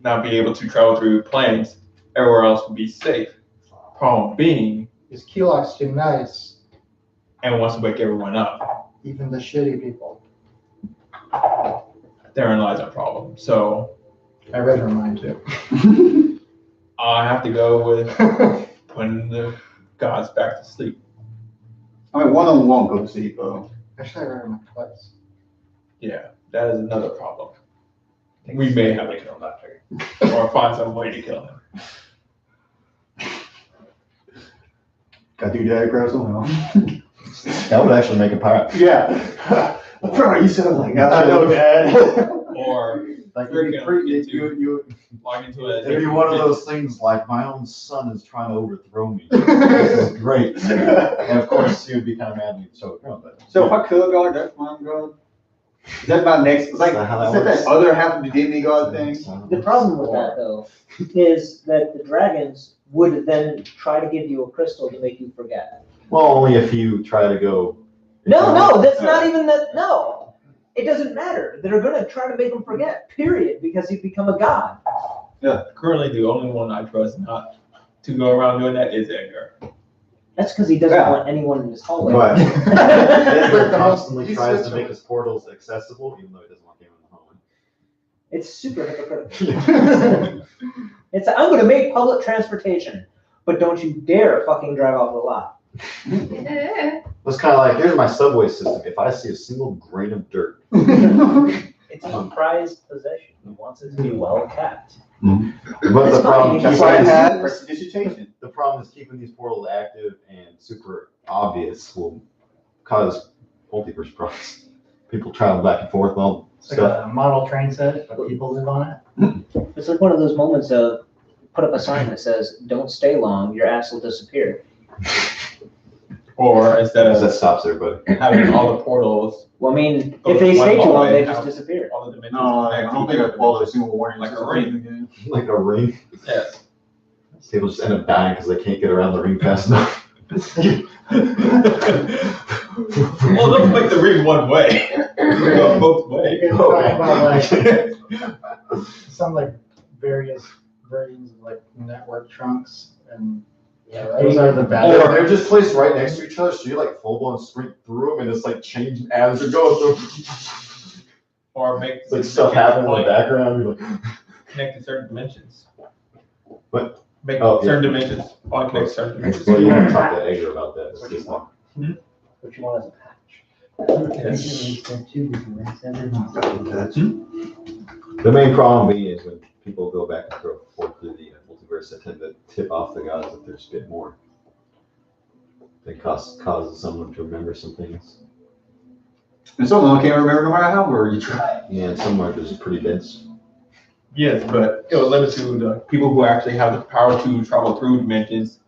Speaker 4: not be able to travel through planes, everywhere else would be safe. Problem being,
Speaker 3: Because Keelok's too nice,
Speaker 4: and wants to wake everyone up.
Speaker 3: even the shitty people.
Speaker 4: Therein lies our problem. So
Speaker 3: I read her mind too.
Speaker 4: I have to go with putting the gods back to sleep.
Speaker 7: I mean, one of them won't go to sleep, though.
Speaker 3: Actually, I read her mind twice.
Speaker 4: Yeah, that is another problem. We may have to kill that thing, or find some way to kill him.
Speaker 7: Got to do daddy crap somehow.
Speaker 1: That would actually make it powerful.
Speaker 7: Yeah. Bro, you sound like I know, Dad.
Speaker 4: Or
Speaker 1: Like
Speaker 4: You're
Speaker 1: you,
Speaker 4: gonna
Speaker 1: you,
Speaker 4: get
Speaker 1: you,
Speaker 4: log into a
Speaker 1: it'd be one of those things like my own son is trying to overthrow me. This is great. And of course, he would be kind of mad when you show it. But
Speaker 7: So if I kill a god, that's my god. Is that about next? It's like,
Speaker 1: Is that how that
Speaker 7: is that
Speaker 1: works?
Speaker 7: other half of the demigod thing?
Speaker 6: The problem with that though is that the dragons would then try to give you a crystal to make you forget.
Speaker 1: Well, only if you try to go.
Speaker 6: No, that's not even that. No, it doesn't matter. They're gonna try to make him forget. Period, because he's become a god.
Speaker 4: Currently, the only one I trust not to go around doing that is Edgar.
Speaker 6: That's because he doesn't
Speaker 7: Yeah.
Speaker 6: want anyone in his hallway.
Speaker 1: But Edward
Speaker 3: the most-
Speaker 1: constantly
Speaker 3: he's
Speaker 1: tries to
Speaker 3: switching.
Speaker 1: make his portals accessible, even though he doesn't want anyone in the hallway.
Speaker 6: It's super hypocritical. It's I'm gonna make public transportation, but don't you dare fucking drive off the lot.
Speaker 5: Yeah.
Speaker 1: It's kind of like, here's my subway system. If I see a single grain of dirt,
Speaker 9: It's a prized possession. He wants it to be well kept.
Speaker 1: but
Speaker 6: That's
Speaker 1: the problem,
Speaker 6: fine.
Speaker 7: That's why I had prestidigitation.
Speaker 1: the problem is keeping these portals active and super obvious will cause multiverse problems. People travel back and forth on
Speaker 8: It's like
Speaker 1: stuff.
Speaker 8: a model train set, but people live on it.
Speaker 6: It's like one of those moments of put up a sign that says, "Don't stay long, your ass will disappear."
Speaker 4: Or instead
Speaker 1: Because that
Speaker 4: of
Speaker 1: stops everybody.
Speaker 4: having all the portals,
Speaker 6: Well, I mean,
Speaker 4: Go
Speaker 6: if they
Speaker 4: to one
Speaker 6: stay too long,
Speaker 4: hallway
Speaker 6: they
Speaker 4: and
Speaker 6: just
Speaker 4: have-
Speaker 6: disappear.
Speaker 4: all the dimensions.
Speaker 7: No, I
Speaker 4: connect
Speaker 7: don't
Speaker 4: to
Speaker 7: think
Speaker 4: each
Speaker 7: I followed a
Speaker 4: other.
Speaker 7: single warning.
Speaker 4: Like a
Speaker 7: system
Speaker 4: ring.
Speaker 7: again.
Speaker 1: Like a ring.
Speaker 4: Yes.
Speaker 1: People just end up dying because they can't get around the ring fast enough.
Speaker 4: Well, don't make the ring one way. You go both ways.
Speaker 8: You can talk about like some like various versions of like network trunks, and those are the
Speaker 1: Or
Speaker 8: bad.
Speaker 1: they're just placed right next to each other, so you like full blown sprint through them and it's like changing as you're going through.
Speaker 4: Or make
Speaker 1: It's like stuff happening in the background. You're like,
Speaker 4: connect to certain dimensions.
Speaker 1: What?
Speaker 4: Make
Speaker 1: Oh, yeah.
Speaker 4: certain dimensions. On connect certain dimensions.
Speaker 1: well, you want to talk to Edgar about that. It's just like,
Speaker 9: What you want is a patch.
Speaker 4: Yes.
Speaker 1: the main problem being is when people go back and forth through the multiverse, they tend to tip off the gods if there's a bit more. They causes someone to remember some things.
Speaker 7: And some of them can't remember no matter how hard you try.
Speaker 1: Yeah, and some are just pretty dense.
Speaker 4: Yes, but it was limited to the people who actually have the power to travel through dimensions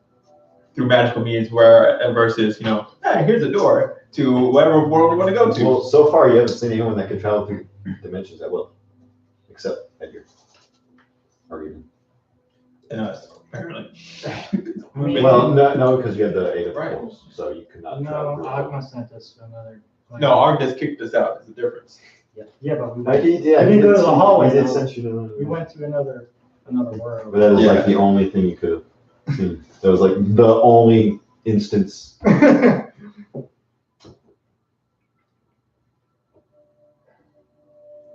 Speaker 4: through magical means, where versus, hey, here's a door to whatever world you want to go to.
Speaker 1: Well, so far you haven't seen anyone that can travel through dimensions at will, except Edgar. Or even.
Speaker 4: Apparently.
Speaker 1: Well, no, because you have the 8 of
Speaker 4: Right.
Speaker 1: portals, so you could not
Speaker 8: No,
Speaker 1: travel through.
Speaker 8: Agma sent us to another. Like,
Speaker 4: No, Arm just kicked us out. There's a difference.
Speaker 8: Yeah, but we
Speaker 1: I
Speaker 8: went,
Speaker 1: did,
Speaker 8: I didn't go to the hallway,
Speaker 1: I did
Speaker 8: though.
Speaker 1: send you to
Speaker 8: we went to another world.
Speaker 1: But that is
Speaker 4: Yeah.
Speaker 1: like the only thing you could have seen. That was like the only instance.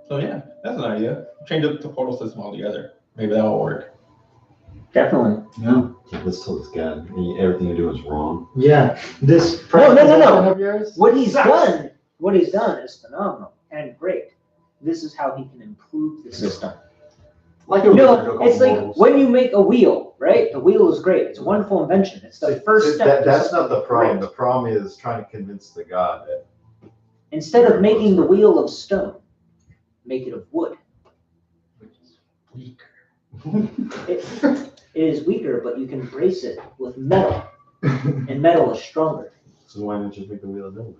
Speaker 4: So yeah, that's an idea. Change up the portal system altogether. Maybe that will work.
Speaker 6: Definitely.
Speaker 7: Yeah.
Speaker 1: Let's tell this guy everything you do is wrong.
Speaker 8: Yeah, this.
Speaker 6: No.
Speaker 8: presentation of yours
Speaker 6: What he's
Speaker 8: sucks.
Speaker 6: done is phenomenal and great. This is how he can improve the system.
Speaker 7: Like
Speaker 6: It's like when you make a wheel, right? The wheel is great. It's a wonderful invention. It's the first step. to
Speaker 1: That's not
Speaker 6: something
Speaker 1: the problem.
Speaker 6: great.
Speaker 1: The problem is trying to convince the god that
Speaker 6: Instead of making the wheel of stone, make it of wood. It is weaker, but you can brace it with metal, and metal is stronger
Speaker 1: so why don't you just make the wheel of metal?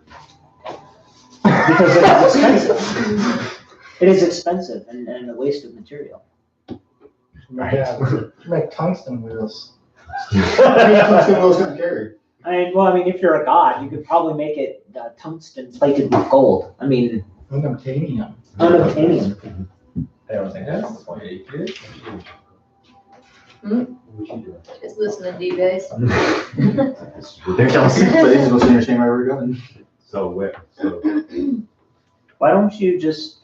Speaker 6: because it is expensive. It is expensive and a waste of material.
Speaker 8: Yeah, like tungsten wheels.
Speaker 7: carry.
Speaker 6: I mean, if you're a god, you could probably make it tungsten plated with gold. I mean,
Speaker 8: Unobtainium.
Speaker 6: unobtainium.
Speaker 4: I don't think that's the point. You get it?
Speaker 5: Just listening to you guys.
Speaker 1: It's ridiculous.
Speaker 7: But this is what's in shame I ever done.
Speaker 1: So
Speaker 6: Why don't you just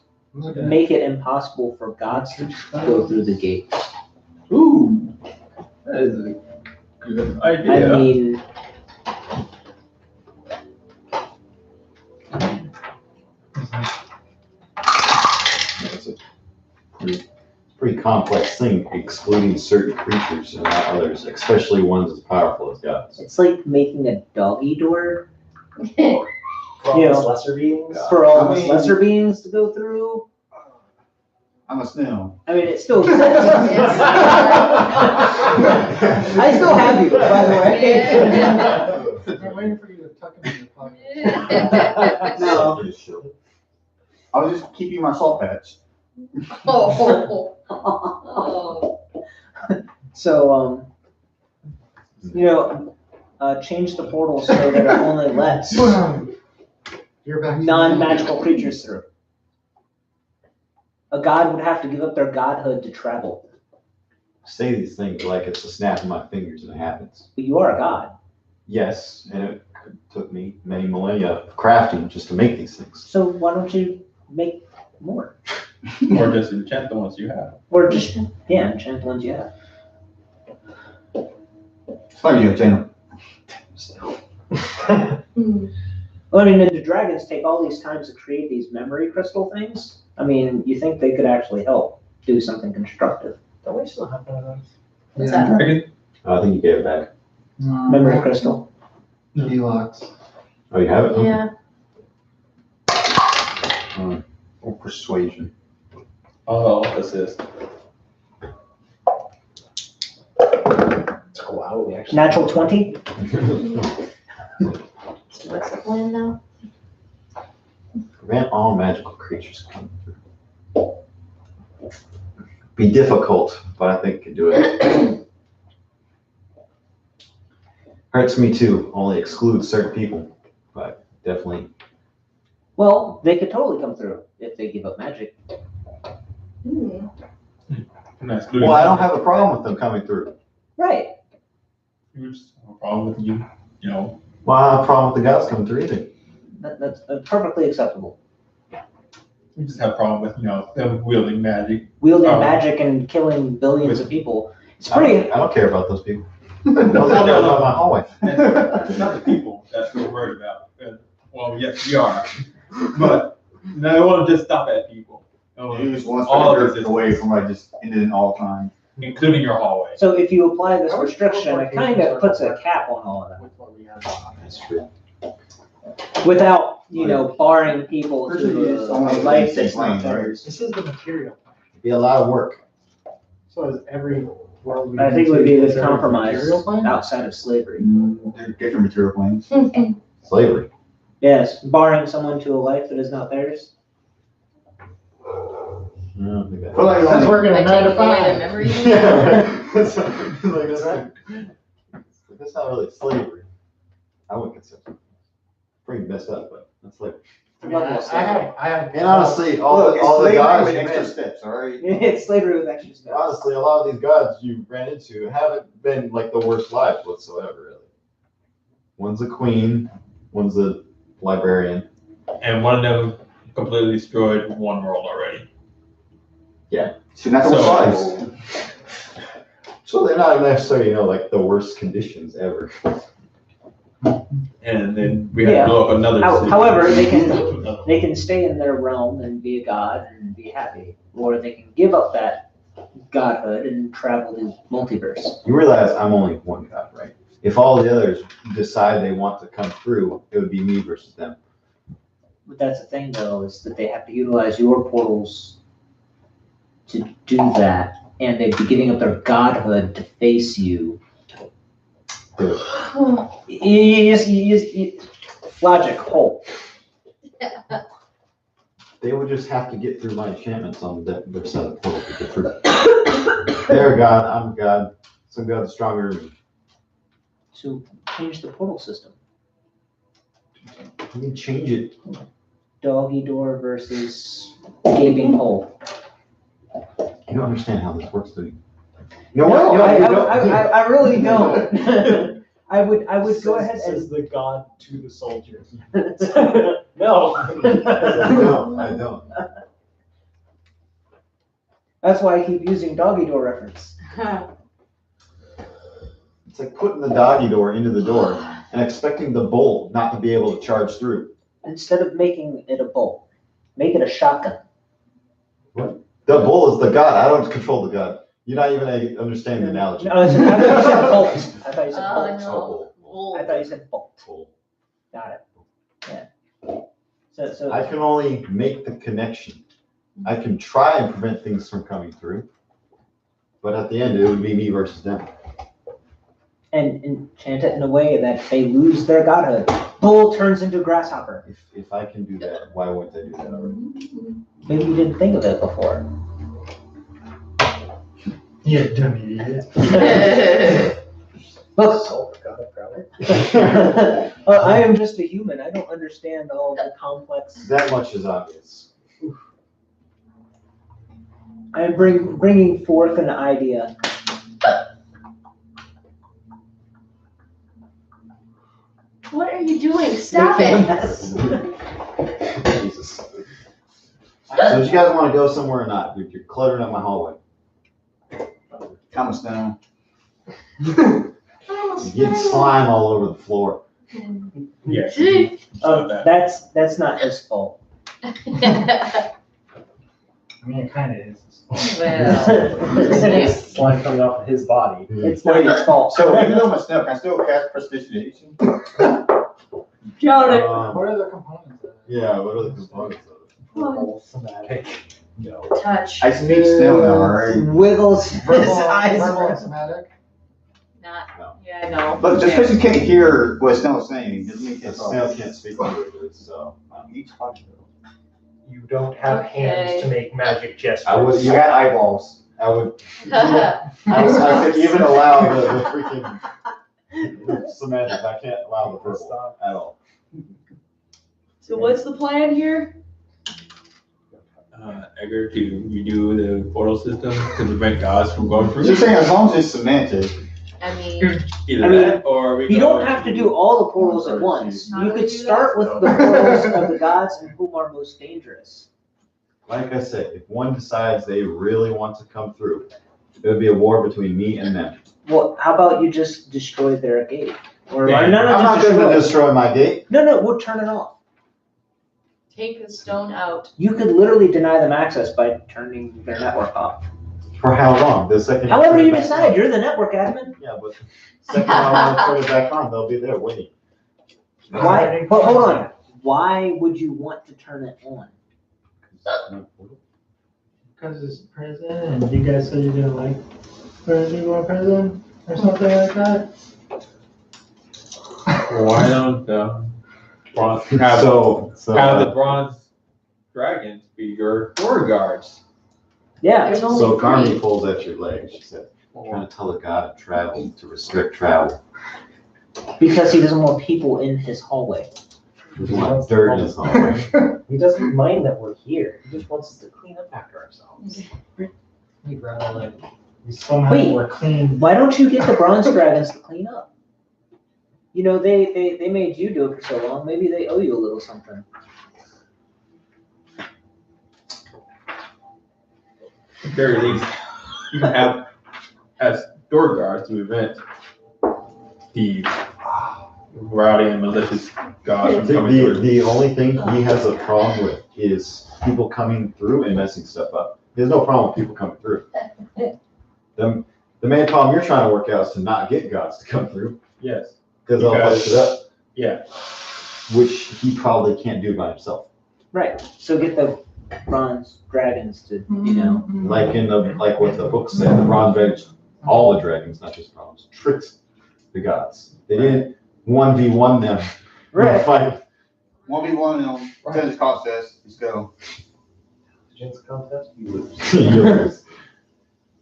Speaker 6: make it impossible for gods to go through the gate?
Speaker 4: Ooh, that is a good idea.
Speaker 6: I mean,
Speaker 1: it's a pretty complex thing, excluding certain creatures and not others, especially ones as powerful as gods.
Speaker 6: it's like making a doggy door
Speaker 9: For all
Speaker 6: Yeah.
Speaker 9: those lesser beings.
Speaker 6: for all
Speaker 7: I
Speaker 6: the
Speaker 7: mean-
Speaker 6: lesser beings to go through.
Speaker 7: I'm a snail.
Speaker 6: I mean, it still exists. I still have you, by the way.
Speaker 3: I'm waiting for you to tuck him in your pocket.
Speaker 6: No.
Speaker 7: I'll just keep you my salt patch.
Speaker 5: Oh. Oh.
Speaker 6: So, change the portal so that it only lets
Speaker 8: You're back. to
Speaker 6: non-magical creatures through. A god would have to give up their godhood to travel.
Speaker 1: Say these things like it's a snap of my fingers and it happens.
Speaker 6: But you are a god.
Speaker 1: Yes, and it took me many millennia of crafting just to make these things.
Speaker 6: So why don't you make more?
Speaker 4: Or just enchant the ones you have.
Speaker 6: Or just, enchant the ones you have.
Speaker 7: It's fine, you enchant
Speaker 5: Hmm.
Speaker 6: Well, I mean, the dragons take all these times to create these memory crystal things. I mean, you think they could actually help do something constructive.
Speaker 2: Don't we still have one of those?
Speaker 5: What's that?
Speaker 4: Dragon?
Speaker 1: I think you gave it back.
Speaker 6: Memory crystal.
Speaker 8: Helix.
Speaker 1: Oh, you have it?
Speaker 5: Yeah.
Speaker 7: or persuasion.
Speaker 4: Oh, assist.
Speaker 2: Took a while. We actually.
Speaker 6: Natural 20?
Speaker 5: What's the plan now?
Speaker 1: Prevent all magical creatures coming through. Be difficult, but I think you can do it. Hurts me too. Only excludes certain people, but definitely.
Speaker 6: Well, they could totally come through if they give up magic.
Speaker 5: Hmm.
Speaker 4: Nice.
Speaker 1: Well, I don't have a problem with them coming through.
Speaker 6: Right.
Speaker 4: You just have a problem with you know.
Speaker 1: Well, I don't have a problem with the gods coming through either.
Speaker 6: That's perfectly acceptable.
Speaker 4: You just have a problem with, them wielding magic.
Speaker 6: Wielding
Speaker 4: Oh.
Speaker 6: magic and killing billions of people. It's
Speaker 1: I don't,
Speaker 6: pretty.
Speaker 1: I don't care about those people. Those are about my hallway.
Speaker 4: It's not the people that we're worried about. Well, yes, we are. But I don't want to just stop at people. I
Speaker 7: You
Speaker 4: want
Speaker 7: just want
Speaker 4: all of
Speaker 7: to
Speaker 4: this,
Speaker 7: drift away from like just ending all time.
Speaker 4: including your hallway.
Speaker 6: So if you apply this
Speaker 2: How much
Speaker 6: restriction, it kind of puts a cap on all of that.
Speaker 2: With what we have.
Speaker 1: That's true.
Speaker 6: Without, barring people
Speaker 7: First you
Speaker 6: to
Speaker 7: use
Speaker 6: a
Speaker 7: someone
Speaker 6: life
Speaker 7: with
Speaker 6: that's
Speaker 7: the
Speaker 6: not
Speaker 7: same lane,
Speaker 6: theirs.
Speaker 2: This is the material.
Speaker 1: It'd be a lot of work.
Speaker 2: So is every world we
Speaker 6: I think it would be this
Speaker 2: considered
Speaker 6: compromise
Speaker 2: material plane?
Speaker 6: outside of slavery.
Speaker 7: They're different material planes.
Speaker 1: Slavery.
Speaker 6: Yes, barring someone to a life that is not theirs.
Speaker 1: I don't think that.
Speaker 7: But like,
Speaker 8: That's working
Speaker 5: By
Speaker 8: a 9 to
Speaker 5: taking away their
Speaker 8: 5.
Speaker 5: memories.
Speaker 1: That's not really slavery. I wouldn't consider it. Pretty messed up, but that's slavery.
Speaker 8: I mean, I have.
Speaker 1: And honestly, all
Speaker 7: Look,
Speaker 1: the
Speaker 7: it's slavery
Speaker 1: gods
Speaker 7: with
Speaker 1: you
Speaker 7: extra
Speaker 1: met,
Speaker 7: steps, all right?
Speaker 6: It's slavery with extra steps.
Speaker 1: honestly, a lot of these gods you ran into haven't been like the worst lives whatsoever, really. One's a queen, one's a librarian.
Speaker 4: And one of them completely destroyed one world already.
Speaker 7: So that's
Speaker 4: So-
Speaker 7: what lives.
Speaker 1: So they're not necessarily, like the worst conditions ever.
Speaker 4: And then we had
Speaker 6: Yeah.
Speaker 4: to blow up another city.
Speaker 6: However, they can stay in their realm and be a god and be happy, or they can give up that godhood and travel the multiverse.
Speaker 1: You realize I'm only one god, right? If all the others decide they want to come through, it would be me versus them.
Speaker 6: But that's the thing, though, is that they have to utilize your portals to do that, and they'd be giving up their godhood to face you. Logic, whole.
Speaker 1: They would just have to get through my enchantments on their side of the portal to get through. They're a god, I'm a god. Some gods stronger than me.
Speaker 6: So change the portal system.
Speaker 1: You can change it.
Speaker 6: Doggy door versus gaping hole.
Speaker 1: You don't understand how this works, do you?
Speaker 6: No,
Speaker 1: you don't.
Speaker 6: I really don't. I would go ahead
Speaker 2: This
Speaker 6: and.
Speaker 2: is the god to the soldier.
Speaker 6: No.
Speaker 1: I don't.
Speaker 6: That's why I keep using doggy door reference.
Speaker 1: It's like putting the doggy door into the door and expecting the bull not to be able to charge through.
Speaker 6: Instead of making it a bolt, make it a shotgun.
Speaker 1: The bull is the god. I don't control the god. You're not even understanding the analogy.
Speaker 6: No, I thought you said bolt. I thought you said
Speaker 5: Oh,
Speaker 6: bolt.
Speaker 5: no.
Speaker 6: I thought you said bolt.
Speaker 1: Bull.
Speaker 6: Got it. Yeah. So
Speaker 1: I can only make the connection. I can try and prevent things from coming through. But at the end, it would be me versus them.
Speaker 6: and enchant it in a way that they lose their godhood. bull turns into a grasshopper.
Speaker 1: If I can do that, why wouldn't I do that already?
Speaker 6: Maybe you didn't think of it before.
Speaker 8: You dummy idiot.
Speaker 6: Look,
Speaker 9: Oh, got it, probably.
Speaker 6: I am just a human. I don't understand all the complex.
Speaker 1: That much is obvious.
Speaker 6: I am bringing forth an idea.
Speaker 5: What are you doing? Stop it.
Speaker 1: Jesus. So do you guys want to go somewhere or not? You're cluttering up my hallway.
Speaker 7: Calm us down.
Speaker 1: You're getting slime all over the floor.
Speaker 4: Yeah.
Speaker 6: That's not his fault.
Speaker 8: I mean, it kind of is.
Speaker 5: Well,
Speaker 9: Slime coming off of his body.
Speaker 6: It's not his fault.
Speaker 7: So even though I'm a snail, can I still cast prestidigitation?
Speaker 5: Got it.
Speaker 8: What are the components of it?
Speaker 1: Yeah, what are the components of it?
Speaker 9: Somatic. No.
Speaker 5: Touch.
Speaker 7: I speak snail now, alright?
Speaker 6: Wiggles his eyes.
Speaker 8: Verbal and somatic?
Speaker 5: Not.
Speaker 1: No.
Speaker 5: Yeah, no.
Speaker 7: Look, just because you can't hear what a snail is saying, doesn't mean you can't
Speaker 1: Snails can't speak languages, so.
Speaker 7: Each fucking
Speaker 9: You don't have hands to make magic gestures.
Speaker 1: I would,
Speaker 7: You got eyeballs.
Speaker 1: I would, I could even allow the freaking semantic, I can't allow the verbal at all.
Speaker 5: So what's the plan here?
Speaker 4: Edgar, to redo the portal system to prevent gods from going through.
Speaker 7: You're saying as long as it's semantic.
Speaker 5: I mean,
Speaker 4: Either
Speaker 6: I mean,
Speaker 4: that or we
Speaker 6: You
Speaker 4: go
Speaker 6: don't have to do all the portals at once.
Speaker 5: How
Speaker 6: You
Speaker 5: do we
Speaker 6: could
Speaker 5: do
Speaker 6: start with the portals of the gods and whom are most dangerous.
Speaker 1: Like I said, if one decides they really want to come through, it would be a war between me and them.
Speaker 6: Well, how about you just destroy their gate? Or
Speaker 4: Yeah.
Speaker 1: I'm not
Speaker 6: just
Speaker 1: going to destroy my gate.
Speaker 6: No, we'll turn it off.
Speaker 5: take the stone out.
Speaker 6: You could literally deny them access by turning their network off.
Speaker 1: For how long? The second. I
Speaker 6: However
Speaker 1: turn it
Speaker 6: you
Speaker 1: back
Speaker 6: decide,
Speaker 1: on.
Speaker 6: you're the network admin.
Speaker 1: Yeah, but the second I want to turn it back on, they'll be there waiting.
Speaker 6: Why? But hold on. Why would you want to turn it on?
Speaker 8: Because it's prison, and you guys said you didn't like people in prison, or something like that?
Speaker 4: Why don't bronze have,
Speaker 1: So
Speaker 4: have the bronze dragons be your door guards?
Speaker 6: Yeah.
Speaker 5: There's only
Speaker 1: So Carney
Speaker 5: three.
Speaker 1: pulls at your leg. She said, trying to tell a god to travel, to restrict travel.
Speaker 6: Because he doesn't want people in his hallway.
Speaker 1: There's a lot of dirt in his hallway.
Speaker 9: He doesn't mind that we're here. He just wants us to clean up after ourselves.
Speaker 8: We'd rather like, we somehow
Speaker 6: Wait.
Speaker 8: were clean.
Speaker 6: Why don't you get the bronze dragons to clean up? You know, they made you do it for so long. Maybe they owe you a little something.
Speaker 4: At the very least, you can have as door guards to prevent the rowdy and malicious gods from coming through.
Speaker 1: The only thing he has a problem with is people coming through and messing stuff up. He has no problem with people coming through. The main problem you're trying to work out is to not get gods to come through,
Speaker 4: Yes.
Speaker 1: because they'll fuck it up,
Speaker 4: Yeah.
Speaker 1: which he probably can't do by himself.
Speaker 6: Right. So get the bronze dragons to, you know.
Speaker 1: Like what the book said, the bronze dragons, all the dragons, not just bronze, tricked the gods. They didn't 1v1 them.
Speaker 6: Right.
Speaker 1: Fight.
Speaker 7: 1v1 in tennis contest, let's go.
Speaker 9: Gents contest, you lose.
Speaker 1: Yes.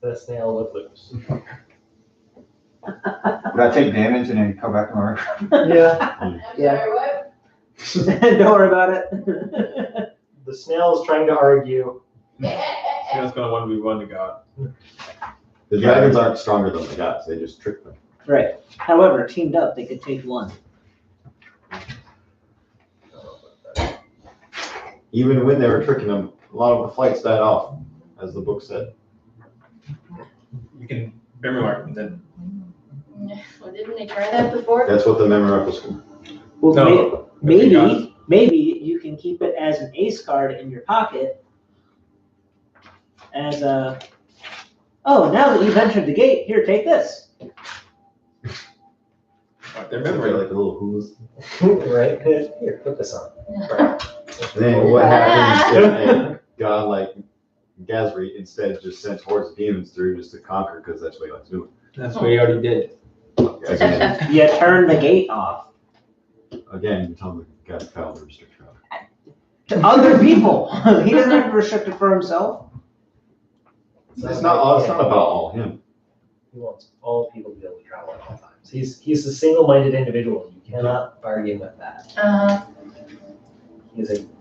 Speaker 9: The snail would lose.
Speaker 7: Would I take damage and then come back to my
Speaker 8: Yeah.
Speaker 5: I'm
Speaker 6: Yeah.
Speaker 5: sorry, what?
Speaker 6: Don't worry about it.
Speaker 9: The snail is trying to argue.
Speaker 4: That's gonna 1v1 the god.
Speaker 1: The dragons aren't stronger than the gods, they just trick them.
Speaker 6: Right. However, teamed up, they could take one.
Speaker 1: Even when they were tricking them, a lot of the fights died off, as the book said.
Speaker 4: You can memory mark and then
Speaker 5: Well, didn't they try that before?
Speaker 1: That's what the memory rifles do.
Speaker 6: Well,
Speaker 4: No.
Speaker 6: maybe you can keep it as an ace card in your pocket. As a, oh, now that you've entered the gate, here, take this.
Speaker 4: their
Speaker 1: They're
Speaker 4: memory.
Speaker 1: like a little who's.
Speaker 9: Right? Here, put this on.
Speaker 1: Then what happens if a god like Gazri instead just sends hordes of demons through just to conquer, because that's what he likes doing.
Speaker 4: That's what he already did.
Speaker 1: Again,
Speaker 6: You turn the gate off.
Speaker 1: again, you're telling the guy to fail to restrict travel.
Speaker 6: To other people. He doesn't have to restrict it for himself.
Speaker 1: It's not about all him.
Speaker 9: He wants all people to be able to travel at all times. He's a single-minded individual. You cannot bargain with that.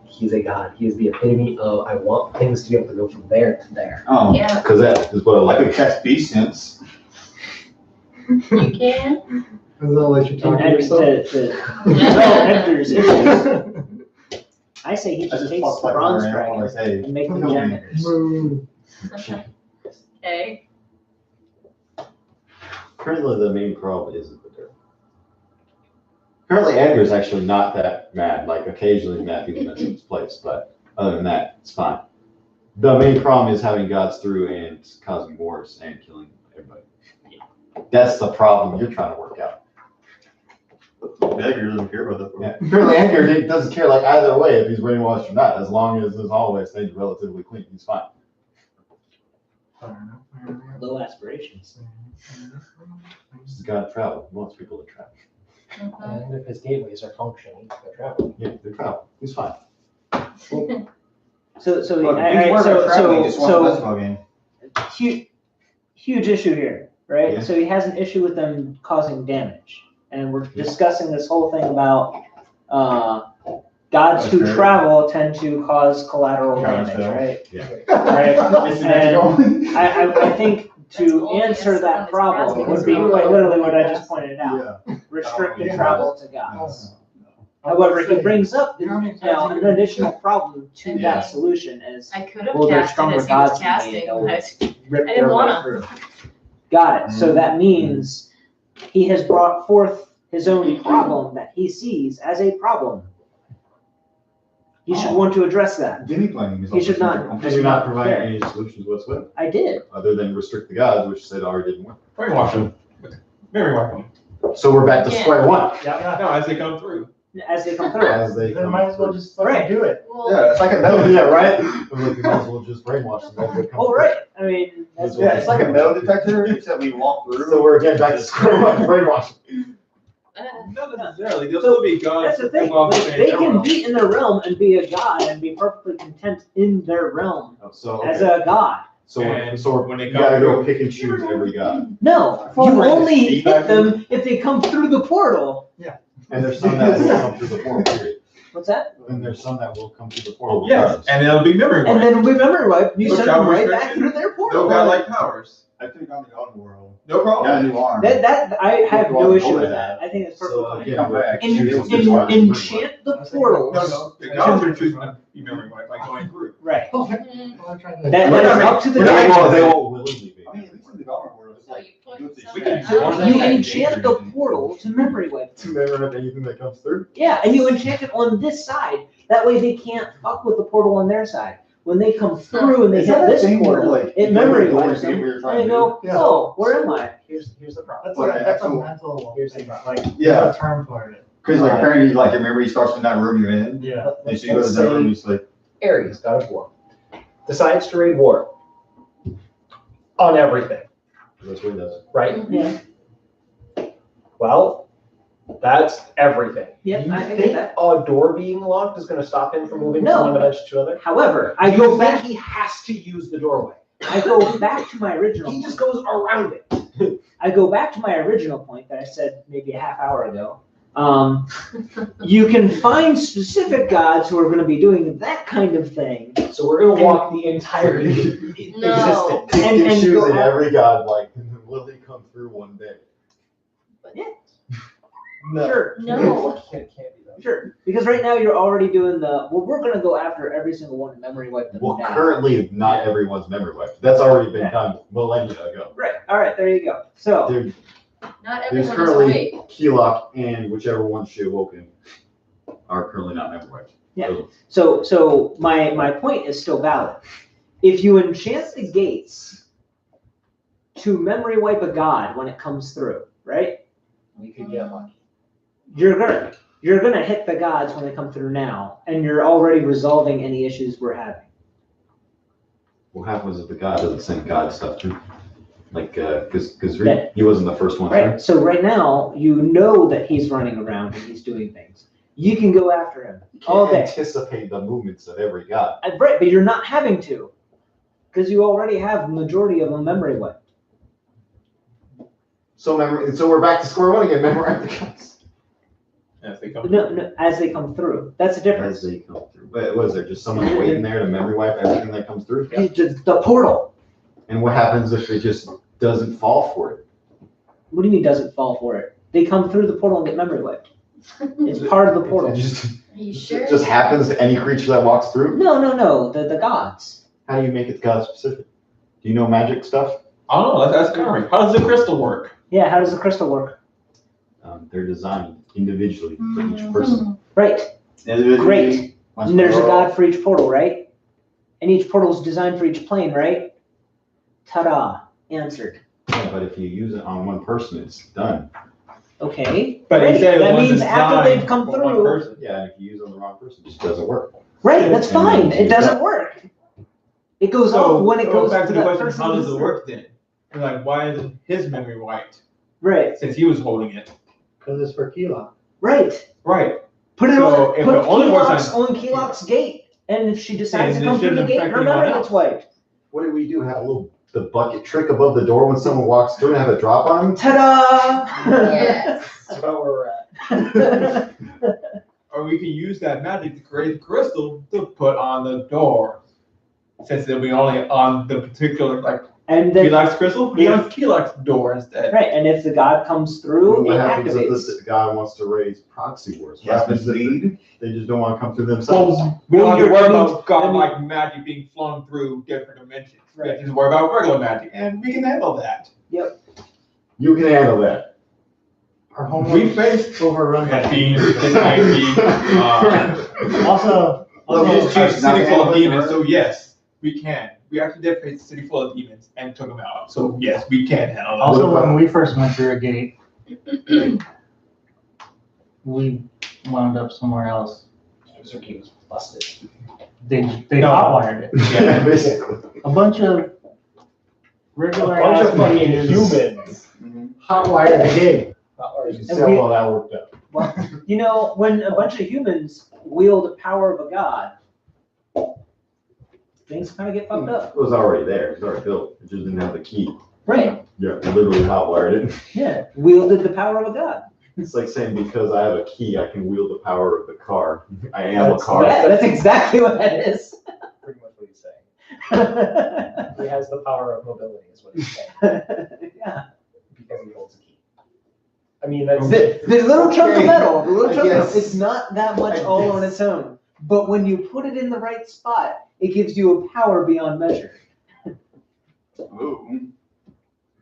Speaker 9: He's a god. He is the epitome of I want things to be able to go from there to there.
Speaker 7: Oh,
Speaker 5: Yeah,
Speaker 1: Because that is what I
Speaker 7: I could
Speaker 1: like.
Speaker 7: cast beast sense.
Speaker 5: you can.
Speaker 8: And they'll let you talk to
Speaker 6: And
Speaker 8: yourself.
Speaker 6: well, Edgar's issues. I say he
Speaker 7: I
Speaker 6: just
Speaker 7: just
Speaker 6: takes
Speaker 7: fucked
Speaker 6: the
Speaker 7: like
Speaker 6: bronze
Speaker 7: around,
Speaker 6: dragon
Speaker 7: like, hey,
Speaker 6: and make them
Speaker 7: kill me.
Speaker 6: janitors.
Speaker 8: Moo.
Speaker 5: Okay.
Speaker 1: Currently, the main problem isn't the dirt. Currently, Edgar's actually not that mad. Like, occasionally mad people mention his place, but other than that, it's fine. The main problem is having gods through and causing wars and killing everybody. That's the problem you're trying to work out.
Speaker 7: Edgar doesn't care about that.
Speaker 1: Yeah. Apparently, Edgar doesn't care like either way if he's brainwashed or not. As long as his hallway stays relatively clean, he's fine.
Speaker 6: Low aspirations.
Speaker 1: He's a god of travel. He wants people to travel.
Speaker 9: And if his gateways are functioning, they're traveling.
Speaker 1: Yeah, they travel. He's fine.
Speaker 6: So
Speaker 7: Look,
Speaker 6: I-
Speaker 7: he's
Speaker 6: I-
Speaker 7: working
Speaker 6: so-
Speaker 7: on traveling, just won a
Speaker 6: so-
Speaker 7: basketball game.
Speaker 6: huge issue here, right?
Speaker 1: Yeah.
Speaker 6: So he has an issue with them causing damage, and we're discussing this whole thing about gods who
Speaker 7: Okay.
Speaker 6: travel tend to cause collateral damage,
Speaker 7: Counterspell.
Speaker 6: right?
Speaker 1: Yeah.
Speaker 6: Right.
Speaker 7: It's
Speaker 6: And I think
Speaker 5: That's
Speaker 6: to
Speaker 5: all
Speaker 6: answer
Speaker 5: yes,
Speaker 6: that
Speaker 5: it's
Speaker 6: problem
Speaker 5: grasping
Speaker 6: would be
Speaker 5: is
Speaker 6: quite literally what I just pointed out:
Speaker 1: Yeah.
Speaker 6: restricted
Speaker 7: Yeah.
Speaker 6: travel to gods.
Speaker 8: I
Speaker 6: However,
Speaker 8: would
Speaker 6: he
Speaker 8: say-
Speaker 6: brings up
Speaker 8: You know how many
Speaker 6: now
Speaker 8: times
Speaker 6: an additional problem to
Speaker 5: Okay.
Speaker 6: that solution as
Speaker 5: I could have
Speaker 6: well, they're
Speaker 5: cast it
Speaker 6: stronger
Speaker 5: as he was
Speaker 6: gods than me,
Speaker 5: casting,
Speaker 6: they'll
Speaker 5: but
Speaker 6: rip
Speaker 5: I
Speaker 6: their
Speaker 5: didn't
Speaker 6: way
Speaker 5: wanna.
Speaker 6: through. Got it. So that means he has brought forth his own problem that he sees as a problem. He should want to address that.
Speaker 7: Guinea planning is
Speaker 6: He should not.
Speaker 1: Because you're not providing any solutions whatsoever,
Speaker 6: I did.
Speaker 1: other than restrict the gods, which said already didn't work.
Speaker 4: Brainwash them. Brainwash them.
Speaker 1: So we're back to square one.
Speaker 8: Yeah.
Speaker 4: No, as they come through.
Speaker 6: As they come through.
Speaker 1: As they
Speaker 8: Then
Speaker 1: come
Speaker 8: might as well
Speaker 1: through.
Speaker 8: just fucking do it.
Speaker 5: well,
Speaker 7: Yeah, it's like a
Speaker 1: Oh,
Speaker 7: metal.
Speaker 1: yeah, right? I'm like, you might as well just brainwash them as they come
Speaker 6: Oh,
Speaker 1: through.
Speaker 6: right. I mean, that's
Speaker 7: Yeah, it's like a metal detector, except we walk through.
Speaker 1: So we're again back to square one, brainwash.
Speaker 4: Not necessarily. They'll still be gods.
Speaker 6: That's the thing.
Speaker 4: involved
Speaker 6: Like,
Speaker 4: in
Speaker 6: they
Speaker 4: their
Speaker 6: can
Speaker 4: realm.
Speaker 6: be in their realm and be a god and be perfectly content in their realm
Speaker 1: So,
Speaker 6: as
Speaker 1: okay.
Speaker 6: a god.
Speaker 1: So
Speaker 4: when they
Speaker 1: you
Speaker 4: come
Speaker 1: gotta go
Speaker 4: through-
Speaker 1: pick and choose every god.
Speaker 6: No, you
Speaker 7: Forward
Speaker 6: only
Speaker 7: speed
Speaker 6: hit
Speaker 7: back
Speaker 6: them if they come through the portal.
Speaker 1: And there's some that will come through the portal, period.
Speaker 6: What's that?
Speaker 1: And there's some that will come through the portal.
Speaker 4: Yes,
Speaker 1: regardless.
Speaker 4: and it'll be memory
Speaker 6: And
Speaker 4: wiped.
Speaker 6: then remember what? You
Speaker 4: Look
Speaker 6: send
Speaker 4: how
Speaker 6: them right
Speaker 4: restricted-
Speaker 6: back through their
Speaker 4: No
Speaker 6: portal.
Speaker 4: godlike powers.
Speaker 7: I took on the God world.
Speaker 4: No problem.
Speaker 7: Got a new arm.
Speaker 6: That I have
Speaker 7: Well,
Speaker 6: no issue
Speaker 7: over
Speaker 6: with
Speaker 7: that.
Speaker 6: that. I think it's
Speaker 1: So
Speaker 6: perfectly
Speaker 1: again,
Speaker 7: Come
Speaker 1: we're
Speaker 7: back.
Speaker 1: picking and choosing which
Speaker 6: fine.
Speaker 1: ones to bring
Speaker 6: Enchant the portals.
Speaker 4: No, the gods are choosing to be memory wiped by going through.
Speaker 6: Right.
Speaker 8: Well, I'm trying to.
Speaker 6: That
Speaker 7: We're
Speaker 6: is
Speaker 7: not
Speaker 6: up to the
Speaker 1: We're not-
Speaker 6: god.
Speaker 1: well, they won't willingly be.
Speaker 7: I mean, at least in the God world, it's
Speaker 5: So
Speaker 7: like,
Speaker 5: you put
Speaker 7: do what they
Speaker 5: something
Speaker 7: say.
Speaker 5: on
Speaker 6: So
Speaker 5: that.
Speaker 6: you enchant the portal to memory wipe.
Speaker 1: To never have anything that comes through.
Speaker 6: Yeah, and you enchant it on this side. That way they can't fuck with the portal on their side. When they come through and they
Speaker 7: Is
Speaker 6: hit
Speaker 7: that a
Speaker 6: this
Speaker 7: thing where,
Speaker 6: portal,
Speaker 7: like,
Speaker 6: it
Speaker 7: you go to
Speaker 6: memory
Speaker 7: the door
Speaker 6: wipes
Speaker 7: to see
Speaker 6: them.
Speaker 7: what you're trying
Speaker 6: And they
Speaker 7: to
Speaker 6: go,
Speaker 8: Yeah.
Speaker 6: oh, where am I?
Speaker 9: Here's the problem.
Speaker 8: That's
Speaker 7: Okay,
Speaker 8: that's a
Speaker 7: cool.
Speaker 8: mental.
Speaker 9: Here's the
Speaker 8: thing.
Speaker 9: problem.
Speaker 8: Like,
Speaker 7: Yeah.
Speaker 8: there's a term for it.
Speaker 7: Because like apparently like your memory starts in that room you're in.
Speaker 8: Yeah.
Speaker 7: And so you go to that room, it's like,
Speaker 9: Ares, god of war, decides to raid war on everything,
Speaker 1: That's what he does.
Speaker 9: right?
Speaker 6: Yeah.
Speaker 9: Well, that's everything.
Speaker 6: Yep,
Speaker 9: You
Speaker 6: I get
Speaker 9: think
Speaker 6: that.
Speaker 9: a door being locked is going to stop him from moving
Speaker 6: No.
Speaker 9: from one dimension to another?
Speaker 6: However, I
Speaker 9: You
Speaker 6: go
Speaker 9: think
Speaker 6: back.
Speaker 9: he has to use the doorway.
Speaker 6: I go back to my original.
Speaker 9: He just goes around it.
Speaker 6: I go back to my original point that I said maybe a half hour ago. You can find specific gods who are going to be doing that kind of thing.
Speaker 9: So we're going to walk the entire
Speaker 5: No.
Speaker 9: existence.
Speaker 1: Pick
Speaker 6: And-
Speaker 1: and
Speaker 6: and
Speaker 1: choose
Speaker 6: go
Speaker 1: in
Speaker 6: out-
Speaker 1: every god, like, will he come through one day?
Speaker 7: no.
Speaker 6: Sure,
Speaker 5: No.
Speaker 9: Can't be that.
Speaker 6: sure. Because right now you're already doing the. Well, we're going to go after every single one and memory wipe them
Speaker 1: Well,
Speaker 6: down.
Speaker 1: currently, not everyone's memory wiped. That's already been done millennia ago.
Speaker 6: Right. All right. There you go. So.
Speaker 1: There-
Speaker 5: Not
Speaker 1: There's
Speaker 5: everyone is
Speaker 1: currently
Speaker 5: awake.
Speaker 1: Keylok and whichever one she awoken are currently not memory wiped.
Speaker 6: Yeah. So my point is still valid. If you enchant the gates to memory wipe a god when it comes through, right?
Speaker 9: We could get lucky.
Speaker 6: You're gonna hit the gods when they come through now, and you're already resolving any issues we're having.
Speaker 1: What happens if the god does the same god stuff too? Like, because
Speaker 6: That-
Speaker 1: he wasn't the first one through.
Speaker 6: Right. So right now you know that he's running around and he's doing things. you can go after him
Speaker 1: You
Speaker 6: all
Speaker 1: can't
Speaker 6: day.
Speaker 1: anticipate the movements of every god.
Speaker 6: Right, but you're not having to, because you already have the majority of them memory wiped.
Speaker 1: So we're back to square one again. Memorize the gods.
Speaker 4: As they come.
Speaker 6: No, as they come through. That's the difference.
Speaker 1: As they come through. But was there just someone waiting there to memory wipe everything that comes through?
Speaker 6: The portal.
Speaker 1: And what happens if it just doesn't fall for it?
Speaker 6: What do you mean doesn't fall for it? They come through the portal and get memory wiped. It's part of the portal.
Speaker 1: It just,
Speaker 5: Are you sure?
Speaker 1: it just happens to any creature that walks through?
Speaker 6: No. The gods.
Speaker 1: How do you make it god specific? Do you know magic stuff?
Speaker 4: I don't know. Let's ask Connery. How does the crystal work?
Speaker 6: Yeah, how does the crystal work?
Speaker 1: They're designed individually for each person.
Speaker 6: Right. Great.
Speaker 7: Once
Speaker 6: And there's a
Speaker 7: we're
Speaker 6: god for each portal, right? And each portal is designed for each plane, right? Ta-da. Answered.
Speaker 1: Yeah, but if you use it on one person, it's done.
Speaker 6: Okay.
Speaker 4: But
Speaker 6: Great.
Speaker 4: he said
Speaker 6: That
Speaker 4: one
Speaker 6: means after
Speaker 4: designed
Speaker 6: they've come
Speaker 4: for one
Speaker 6: through.
Speaker 4: person.
Speaker 1: Yeah, and if you use it on the wrong person, it just doesn't work.
Speaker 6: Right, that's
Speaker 1: And
Speaker 6: fine.
Speaker 1: then
Speaker 6: It doesn't work. It goes off when it goes
Speaker 4: back
Speaker 6: to
Speaker 4: to the
Speaker 6: that
Speaker 4: question,
Speaker 6: person.
Speaker 4: how does it work then? You're like, why isn't his memory wiped
Speaker 6: Right,
Speaker 4: since he was holding it?
Speaker 8: Because it's for Keelan.
Speaker 6: right.
Speaker 4: Right.
Speaker 6: Put it
Speaker 4: So
Speaker 6: on,
Speaker 4: if
Speaker 6: put
Speaker 4: it only works
Speaker 6: on Keylog's gate. And if she decides
Speaker 4: And
Speaker 6: to
Speaker 4: it
Speaker 6: come through the
Speaker 4: shouldn't
Speaker 6: gate,
Speaker 4: affect
Speaker 6: her
Speaker 4: anyone
Speaker 6: memory
Speaker 4: else.
Speaker 6: gets wiped.
Speaker 1: What do we do? Have the bucket trick above the door when someone walks through and have it drop on them?
Speaker 6: Ta-da!
Speaker 5: Yes.
Speaker 8: That's about where we're at.
Speaker 4: Or we can use that magic to create the crystal to put on the door. Since it'll be only on the particular, like,
Speaker 6: And then,
Speaker 4: Keylog's crystal, be on Keylog's door instead.
Speaker 6: right, and if the god comes through, it
Speaker 1: What happens if
Speaker 6: activates.
Speaker 1: this guy wants to raise proxy wars? What
Speaker 7: Yes,
Speaker 1: happens if
Speaker 7: lead.
Speaker 1: they just don't want to come through themselves?
Speaker 4: Well, we don't have to
Speaker 6: Well,
Speaker 4: worry
Speaker 6: that means-
Speaker 4: about God
Speaker 6: that
Speaker 4: like magic being flung through different dimensions. We have
Speaker 6: Right.
Speaker 4: to just worry about regular magic, and we can handle that.
Speaker 1: You can handle that.
Speaker 8: Our
Speaker 4: We
Speaker 8: homework
Speaker 4: faced
Speaker 8: overrun.
Speaker 4: 15, 19,
Speaker 8: Also,
Speaker 7: Well,
Speaker 4: it's
Speaker 7: just
Speaker 4: just a city full of
Speaker 7: not
Speaker 4: demons,
Speaker 7: handle
Speaker 4: so yes, we can. We actually did face a city full of demons and took them out, so yes, we can handle that.
Speaker 8: also when we first went through a gate, we wound up somewhere else.
Speaker 9: User key was busted.
Speaker 8: They
Speaker 4: No.
Speaker 8: hotwired it.
Speaker 1: Yeah, basically.
Speaker 8: A bunch of
Speaker 9: A
Speaker 8: regular
Speaker 9: bunch
Speaker 8: ass
Speaker 9: of fucking
Speaker 8: humans
Speaker 9: humans.
Speaker 8: hotwired the gate.
Speaker 1: You can see how well that worked out.
Speaker 6: Well, you know, when a bunch of humans wield the power of a god, things kind of get fucked up.
Speaker 1: It was already there. It was already built. It just didn't have the key.
Speaker 6: Right,
Speaker 1: Yeah, literally hotwired it.
Speaker 6: yeah, wielded the power of a god.
Speaker 1: It's like saying because I have a key, I can wield the power of the car. I am a car.
Speaker 6: Yeah, that's exactly what that is.
Speaker 9: Pretty much what he's saying. He has the power of mobility, is what he's saying,
Speaker 6: Yeah.
Speaker 9: because he holds a key. I mean, that's
Speaker 6: The little chunk of metal, the little
Speaker 1: I
Speaker 6: chunk of metal,
Speaker 1: guess.
Speaker 6: it's not that much
Speaker 1: I
Speaker 6: all on
Speaker 1: guess.
Speaker 6: its own. But when you put it in the right spot, it gives you a power beyond measure.
Speaker 7: Ooh.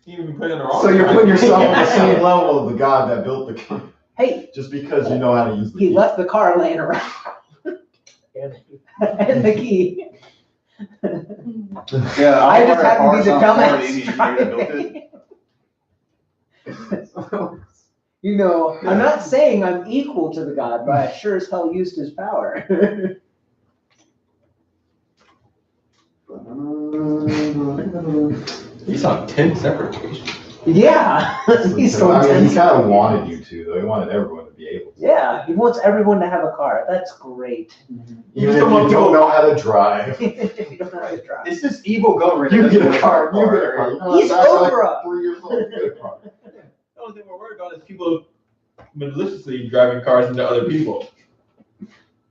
Speaker 4: You even put it in the wrong.
Speaker 1: So you're
Speaker 4: time.
Speaker 1: putting yourself on the same level of the god that built the car,
Speaker 6: Hey,
Speaker 1: just because you know how to use the
Speaker 6: he
Speaker 1: key.
Speaker 6: left the car laying around
Speaker 9: and
Speaker 6: and the key.
Speaker 7: Yeah,
Speaker 6: I just
Speaker 7: ordered a
Speaker 6: happen to be the
Speaker 7: car from the Indian
Speaker 6: dumbass
Speaker 7: engineer that built it.
Speaker 6: driving. You know, I'm not saying I'm equal to the god, but I sure as hell used his power.
Speaker 4: He's on 10 separate occasions.
Speaker 6: Yeah, he's
Speaker 1: I mean, he
Speaker 6: so
Speaker 1: kind of wanted you to, though. He wanted everyone to be able to.
Speaker 6: yeah, he wants everyone to have a car. That's great.
Speaker 1: Even if you don't know how to drive.
Speaker 6: If you don't know how to drive.
Speaker 7: It's this evil government.
Speaker 1: You
Speaker 7: that
Speaker 1: get a
Speaker 7: doesn't
Speaker 1: car.
Speaker 7: want
Speaker 1: You get a car. You know,
Speaker 6: He's
Speaker 1: that's like
Speaker 6: Oprah.
Speaker 1: 3 years old. You get a car.
Speaker 4: The only thing we're worried about is people maliciously driving cars into other people.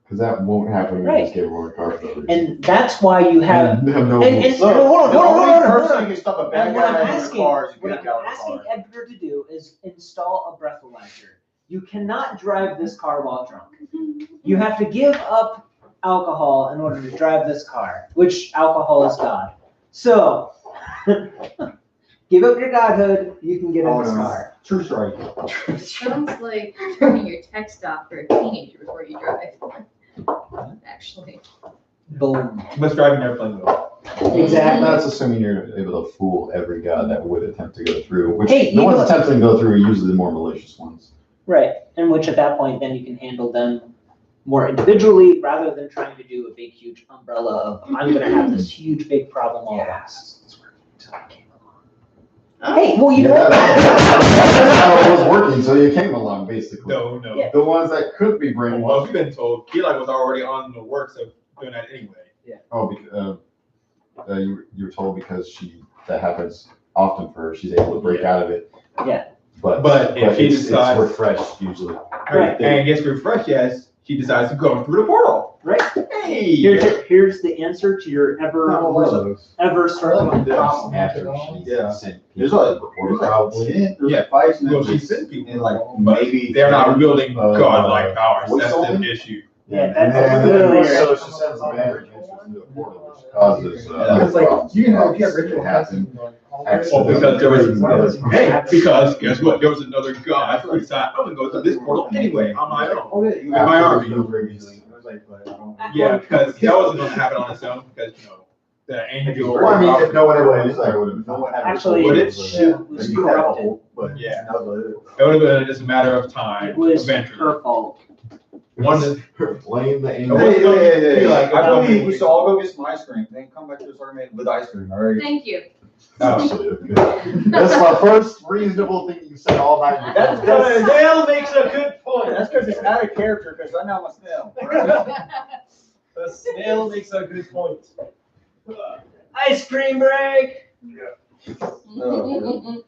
Speaker 1: Because that won't happen when you
Speaker 6: Right.
Speaker 1: just get everyone a car for others.
Speaker 6: And that's why you have.
Speaker 1: You have no
Speaker 6: And
Speaker 1: rules.
Speaker 7: Look,
Speaker 6: hold on,
Speaker 7: the
Speaker 6: hold on,
Speaker 7: only
Speaker 6: hold on,
Speaker 7: person
Speaker 6: hold on.
Speaker 7: who can stop a bad
Speaker 6: And what
Speaker 7: guy
Speaker 6: I'm
Speaker 7: from the
Speaker 6: asking,
Speaker 7: car is
Speaker 6: what
Speaker 7: get
Speaker 6: I'm
Speaker 7: out of the
Speaker 6: asking
Speaker 7: car.
Speaker 6: Edgar to do is install a breathalyzer. You cannot drive this car while drunk. You have to give up alcohol in order to drive this car, which alcohol is God. So, give up your godhood, you can get in
Speaker 7: Oh,
Speaker 6: this
Speaker 7: no.
Speaker 6: car.
Speaker 7: True story.
Speaker 5: Sounds like you're turning your text off for a teenager before you drive. Actually.
Speaker 6: Boom.
Speaker 4: You must drive an airplane though.
Speaker 6: Exactly.
Speaker 1: That's assuming you're able to fool every god that would attempt to go through. Which
Speaker 6: Hey,
Speaker 1: the
Speaker 6: you
Speaker 1: ones
Speaker 6: know-
Speaker 1: attempting to go through are usually the more malicious ones.
Speaker 6: Right, and which at that point, then you can handle them more individually rather than trying to do a big, huge umbrella of, I'm gonna have this huge, big problem all at once. Hey, well, you know
Speaker 1: Yeah,
Speaker 6: what?
Speaker 1: that's how it was working until you came along, basically.
Speaker 4: No, no.
Speaker 6: Yeah.
Speaker 1: The ones that could be brainwashed.
Speaker 4: Well, we've been told Keelan was already on the works of doing that anyway.
Speaker 1: Oh, you were told because that happens often for her. She's able to break out of it.
Speaker 6: Yeah.
Speaker 4: But if she
Speaker 1: it's
Speaker 4: decides-
Speaker 1: refreshed usually.
Speaker 6: Right.
Speaker 4: And gets refreshed, yes, she decides to go through the portal.
Speaker 6: Right.
Speaker 4: Hey!
Speaker 6: Here's the answer to your ever struggling problem.
Speaker 1: After
Speaker 7: Yeah.
Speaker 1: she sent
Speaker 7: There's
Speaker 1: people
Speaker 7: like,
Speaker 1: to the portal probably.
Speaker 7: there's
Speaker 4: Yeah.
Speaker 7: like fights and
Speaker 4: Well,
Speaker 7: then
Speaker 4: she sent people.
Speaker 7: and like
Speaker 4: But
Speaker 7: maybe
Speaker 4: they're not wielding
Speaker 1: Uh,
Speaker 4: godlike powers.
Speaker 7: voice
Speaker 4: That's the
Speaker 7: only?
Speaker 4: issue.
Speaker 6: Yeah,
Speaker 1: And
Speaker 6: that's
Speaker 1: then,
Speaker 6: literally
Speaker 1: so
Speaker 6: right.
Speaker 1: she sends a bad adventure into the portal, which causes,
Speaker 8: It's like, you can have get
Speaker 1: problems
Speaker 8: ritual
Speaker 1: to happen.
Speaker 8: testing.
Speaker 4: Well, because there was,
Speaker 1: Accidentally.
Speaker 4: hey, because guess what? There was another god who decided, I'm gonna go through this portal anyway on my own.
Speaker 7: Okay, you
Speaker 4: With my army. Yeah, because that wasn't gonna happen on its own, because, the angel.
Speaker 1: Well, I mean, if no one ever went there, would have.
Speaker 6: Actually,
Speaker 4: Would it?
Speaker 6: she was corrupted.
Speaker 7: But
Speaker 4: Yeah.
Speaker 7: that was it.
Speaker 4: It would have been just a matter of time,
Speaker 6: It was
Speaker 4: eventually.
Speaker 6: her fault.
Speaker 4: One is,
Speaker 1: Blame the angel.
Speaker 7: Hey,
Speaker 4: Like,
Speaker 7: I believe we should all go get some ice cream, then come back to this argument with ice cream, all right?
Speaker 5: Thank you.
Speaker 1: Actually, that's my first reasonable thing you said all night.
Speaker 7: That's
Speaker 9: The snail makes a good point.
Speaker 7: That's because it's out of character, because I know my smell.
Speaker 9: The snail makes a good point. Ice cream break.
Speaker 7: Oh,